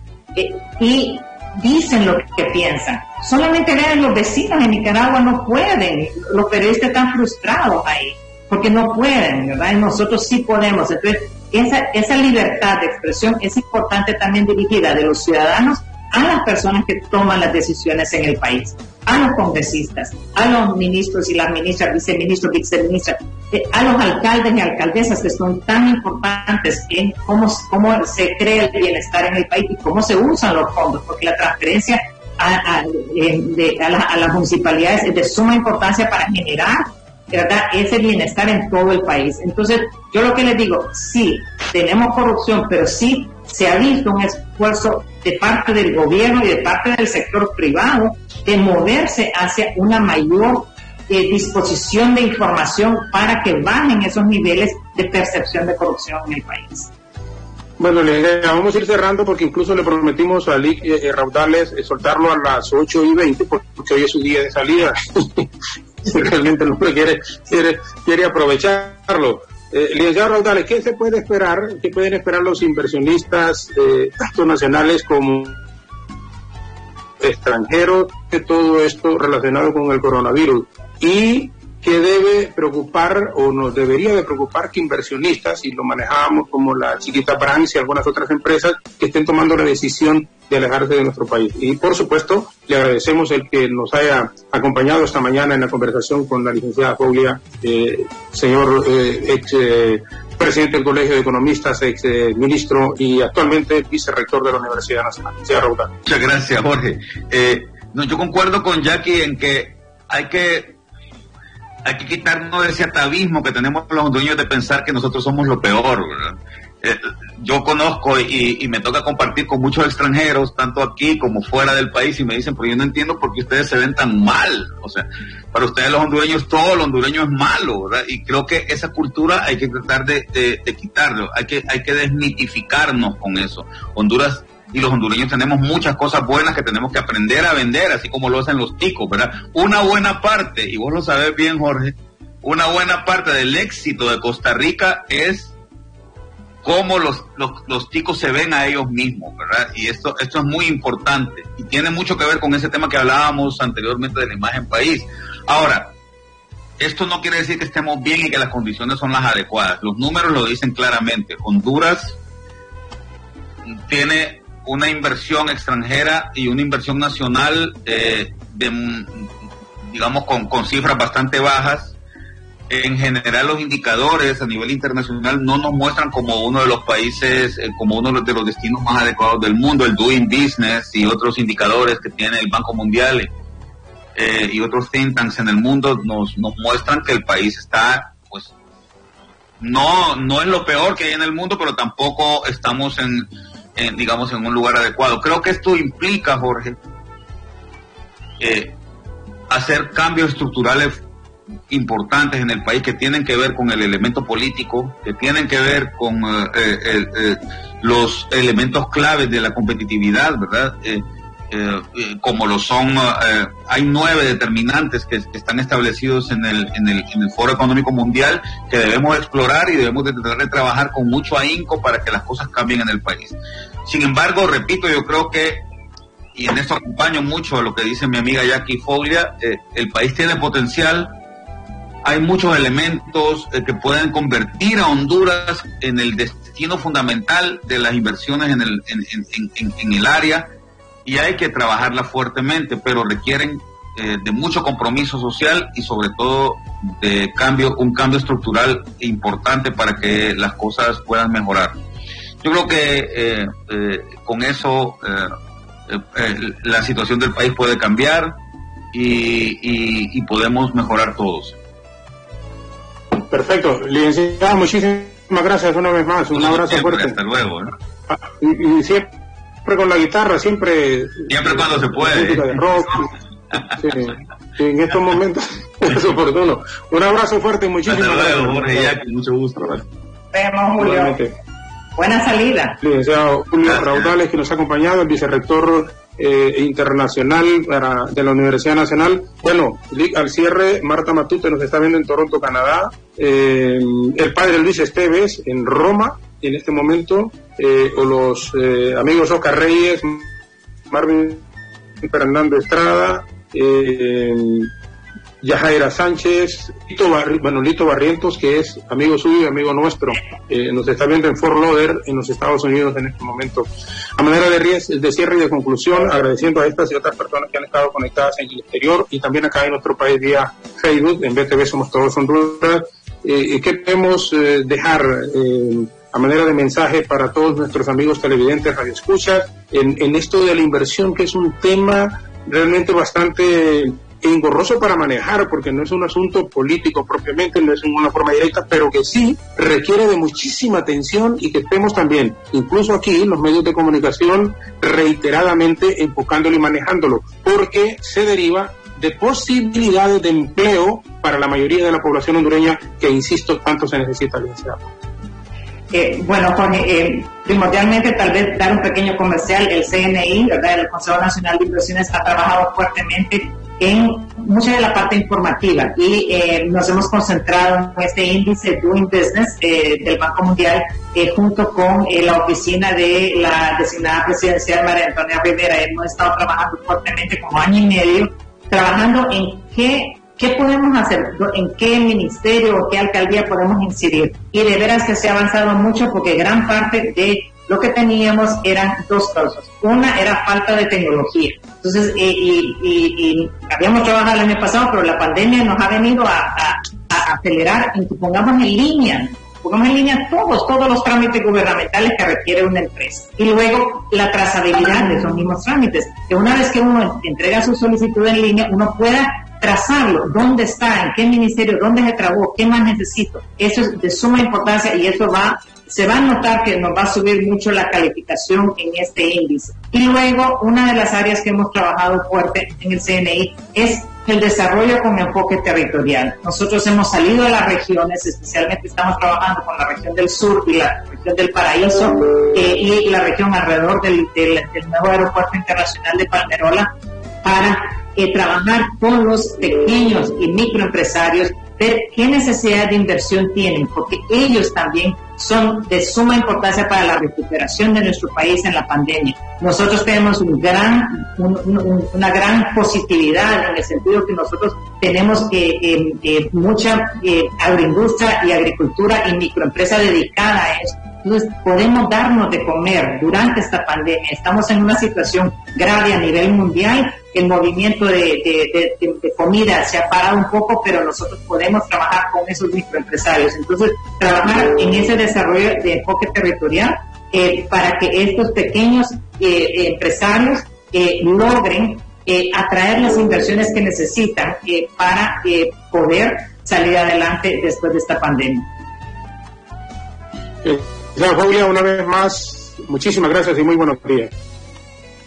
y dicen lo que piensan. Solamente vean, los vecinos en Nicaragua no pueden, los periodistas están frustrados ahí, porque no pueden, ¿verdad? Y nosotros sí podemos. Entonces, esa libertad de expresión es importante también dirigida de los ciudadanos a las personas que toman las decisiones en el país, a los congresistas, a los ministros y las ministras, viceministros, viceministras, a los alcaldes y alcaldesas que son tan importantes en cómo se crea el bienestar en el país y cómo se usan los fondos, porque la transferencia a las municipalidades es de suma importancia para generar, ¿verdad?, ese bienestar en todo el país. Entonces, yo lo que les digo, sí, tenemos corrupción, pero sí se ha visto un esfuerzo de parte del gobierno y de parte del sector privado de moverse hacia una mayor disposición de información para que bajen esos niveles de percepción de corrupción en el país. Bueno, vamos a ir cerrando porque incluso le prometimos a Lic Raudales soltarlo a las 8:20 porque hoy es su día de salida. Realmente el hombre quiere aprovecharlo. Licenciado Raudales, ¿qué se puede esperar? ¿Qué pueden esperar los inversionistas, tanto nacionales como extranjeros, de todo esto relacionado con el coronavirus? ¿Y qué debe preocupar o nos debería de preocupar que inversionistas, y lo manejábamos como la Chiquita Brands y algunas otras empresas, que estén tomando la decisión de alejarse de nuestro país? Y por supuesto, le agradecemos el que nos haya acompañado esta mañana en la conversación con la licenciada Foglia, señor ex presidente del Colegio de Economistas, ex ministro y actualmente vicerrector de la Universidad Nacional. Muchas gracias, Jorge. Yo concuerdo con Jackie en que hay que quitarnos ese atavismo que tenemos los hondureños de pensar que nosotros somos lo peor, ¿verdad? Yo conozco y me toca compartir con muchos extranjeros, tanto aquí como fuera del país, y me dicen, pero yo no entiendo por qué ustedes se ven tan mal. O sea, para ustedes los hondureños, todo lo hondureño es malo, ¿verdad? Y creo que esa cultura hay que tratar de quitarlo, hay que desmitificarnos con eso. Honduras y los hondureños tenemos muchas cosas buenas que tenemos que aprender a vender, así como lo hacen los ticos, ¿verdad? Una buena parte, y vos lo sabés bien, Jorge, una buena parte del éxito de Costa Rica es cómo los ticos se ven a ellos mismos, ¿verdad? Y esto es muy importante y tiene mucho que ver con ese tema que hablábamos anteriormente de la imagen país. Ahora, esto no quiere decir que estemos bien y que las condiciones son las adecuadas. Los números lo dicen claramente. Honduras tiene una inversión extranjera y una inversión nacional digamos con cifras bastante bajas. En general los indicadores a nivel internacional no nos muestran como uno de los países, como uno de los destinos más adecuados del mundo. El Doing Business y otros indicadores que tiene el Banco Mundial y otros think tanks en el mundo nos muestran que el país está, pues, no es lo peor que hay en el mundo, pero tampoco estamos digamos en un lugar adecuado. Creo que esto implica, Jorge, hacer cambios estructurales importantes en el país que tienen que ver con el elemento político, que tienen que ver con los elementos claves de la competitividad, ¿verdad? Como lo son, hay 9 determinantes que están establecidos en el Foro Económico Mundial que debemos explorar y debemos de tratar de trabajar con mucho ahínco para que las cosas cambien en el país. Sin embargo, repito, yo creo que, y en esto acompaño mucho a lo que dice mi amiga Jackie Foglia, el país tiene potencial. Hay muchos elementos que pueden convertir a Honduras en el destino fundamental de las inversiones en el área, y hay que trabajarla fuertemente, pero requieren de mucho compromiso social y sobre todo de un cambio estructural importante para que las cosas puedan mejorar. Yo creo que con eso la situación del país puede cambiar y podemos mejorar todos. Perfecto, licenciado, muchísimas gracias una vez más, un abrazo fuerte. Hasta luego. Y siempre con la guitarra, siempre cuando se puede. Música de rock, sí, en estos momentos es oportuno. Un abrazo fuerte y muchísimas gracias. Hasta luego, Jorge, Jackie, mucho gusto. Vemos, Julio. Buena salida. Licenciado Julio Raudales, que nos ha acompañado, el vicerrector internacional de la Universidad Nacional. Bueno, al cierre, Marta Matute nos está viendo en Toronto, Canadá. El padre Luis Esteves en Roma, en este momento, o los amigos Oscar Reyes, Marvin Fernando Estrada, Yajaira Sánchez, Lito Barrientos, que es amigo suyo y amigo nuestro, nos está viendo en Fort Lauderdale, en los Estados Unidos en este momento. A manera de cierre y de conclusión, agradeciendo a estas y otras personas que han estado conectadas en el exterior y también acá en nuestro país vía Facebook, en BTV Somos Todos Honduras, ¿qué queremos dejar a manera de mensaje para todos nuestros amigos televidentes, radioescuchas, en esto de la inversión, que es un tema realmente bastante engorroso para manejar, porque no es un asunto político propiamente, no es en una forma directa, pero que sí requiere de muchísima atención y que estemos también, incluso aquí, los medios de comunicación, reiteradamente enfocándolo y manejándolo, porque se deriva de posibilidades de empleo para la mayoría de la población hondureña que, insisto, tanto se necesita, licenciado. Bueno, Jorge, primordialmente tal vez dar un pequeño comercial. El CNI, ¿verdad? El Consejo Nacional de Inversiones, ha trabajado fuertemente en mucha de la parte informativa y nos hemos concentrado en este índice Doing Business del Banco Mundial junto con la oficina de la designada presidencial María Antonia Rivera. Hemos estado trabajando fuertemente como año y medio, trabajando en qué podemos hacer, en qué ministerio o qué alcaldía podemos incidir. Y de veras que se ha avanzado mucho, porque gran parte de lo que teníamos eran dos causas. Una era falta de tecnología. Entonces, y habíamos trabajado el año pasado, pero la pandemia nos ha venido a acelerar en que pongamos en línea todos los trámites gubernamentales que requiere una empresa. Y luego la trazabilidad de esos mismos trámites, que una vez que uno entrega su solicitud en línea, uno pueda trazarlo, dónde está, en qué ministerio, dónde se trabó, qué más necesito. Eso es de suma importancia y eso se va a notar que nos va a subir mucho la calificación en este índice. Y luego, una de las áreas que hemos trabajado fuerte en el CNI es el desarrollo con enfoque territorial. Nosotros hemos salido a las regiones, especialmente estamos trabajando con la región del sur y la región del Paraíso y la región alrededor del nuevo aeropuerto internacional de Palmerola, para trabajar con los pequeños y microempresarios, ver qué necesidad de inversión tienen, porque ellos también son de suma importancia para la recuperación de nuestro país en la pandemia. Nosotros tenemos una gran positividad en el sentido que nosotros tenemos mucha agroindustria y agricultura y microempresa dedicada a eso. Entonces, podemos darnos de comer durante esta pandemia. Estamos en una situación grave a nivel mundial. El movimiento de comida se ha parado un poco, pero nosotros podemos trabajar con esos microempresarios. Entonces, trabajar en ese desarrollo de enfoque territorial para que estos pequeños empresarios logren atraer las inversiones que necesitan para poder salir adelante después de esta pandemia. Foglia, una vez más, muchísimas gracias y muy buenos días.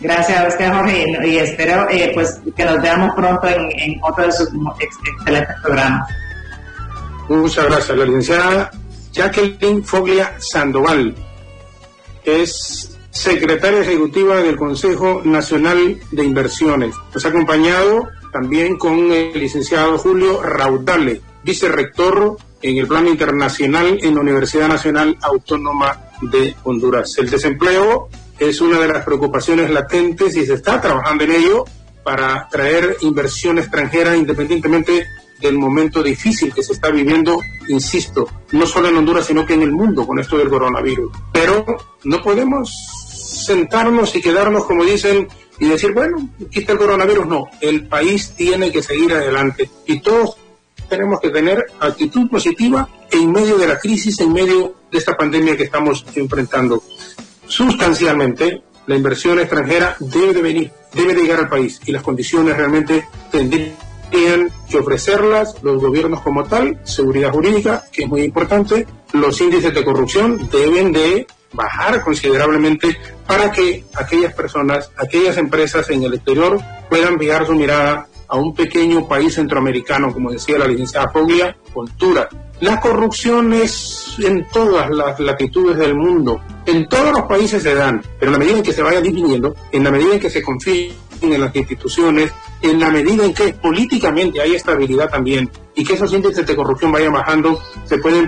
Gracias a usted, Jorge, y espero pues que nos veamos pronto en otro de sus excelentes programas. Muchas gracias. La licenciada Jacqueline Foglia Sandoval es secretaria ejecutiva del Consejo Nacional de Inversiones. Nos ha acompañado también con el licenciado Julio Raudale, vicerrector en el plano internacional en la Universidad Nacional Autónoma de Honduras. El desempleo es una de las preocupaciones latentes y se está trabajando en ello para traer inversión extranjera independientemente del momento difícil que se está viviendo, insisto, no solo en Honduras sino que en el mundo con esto del coronavirus. Pero no podemos sentarnos y quedarnos, como dicen, y decir, bueno, aquí está el coronavirus. No, el país tiene que seguir adelante y todos tenemos que tener actitud positiva en medio de la crisis, en medio de esta pandemia que estamos enfrentando. Sustancialmente, la inversión extranjera debe de venir, debe de llegar al país y las condiciones realmente tendrían que ofrecerlas los gobiernos como tal, seguridad jurídica, que es muy importante, los índices de corrupción deben de bajar considerablemente para que aquellas personas, aquellas empresas en el exterior puedan fijar su mirada a un pequeño país centroamericano, como decía la licenciada Foglia, Honduras. La corrupción es en todas las latitudes del mundo, en todos los países se dan, pero en la medida en que se vaya disminuyendo, en la medida en que se confíen en las instituciones, en la medida en que políticamente hay estabilidad también y que esos índices de corrupción vayan bajando, se pueden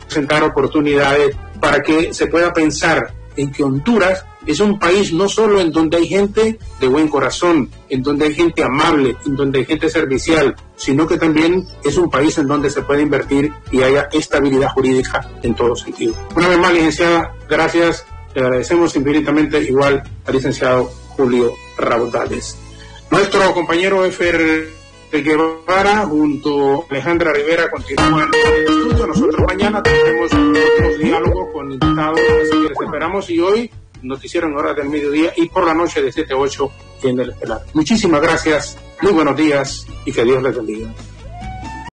presentar oportunidades para que se pueda pensar en que Honduras es un país no solo en donde hay gente de buen corazón, en donde hay gente amable, en donde hay gente servicial, sino que también es un país en donde se puede invertir y haya estabilidad jurídica en todo sentido. Una vez más, licenciada, gracias. Le agradecemos infinitamente, igual al licenciado Julio Raudales. Nuestro compañero Efer Guevara junto a Alejandra Rivera continúan en el estudio. Nosotros mañana tendremos otros diálogos con invitados, así que les esperamos, y hoy noticiero en horas del mediodía y por la noche de 7 a 8 en el Estelar. Muchísimas gracias Muy buenos días y que Dios les bendiga.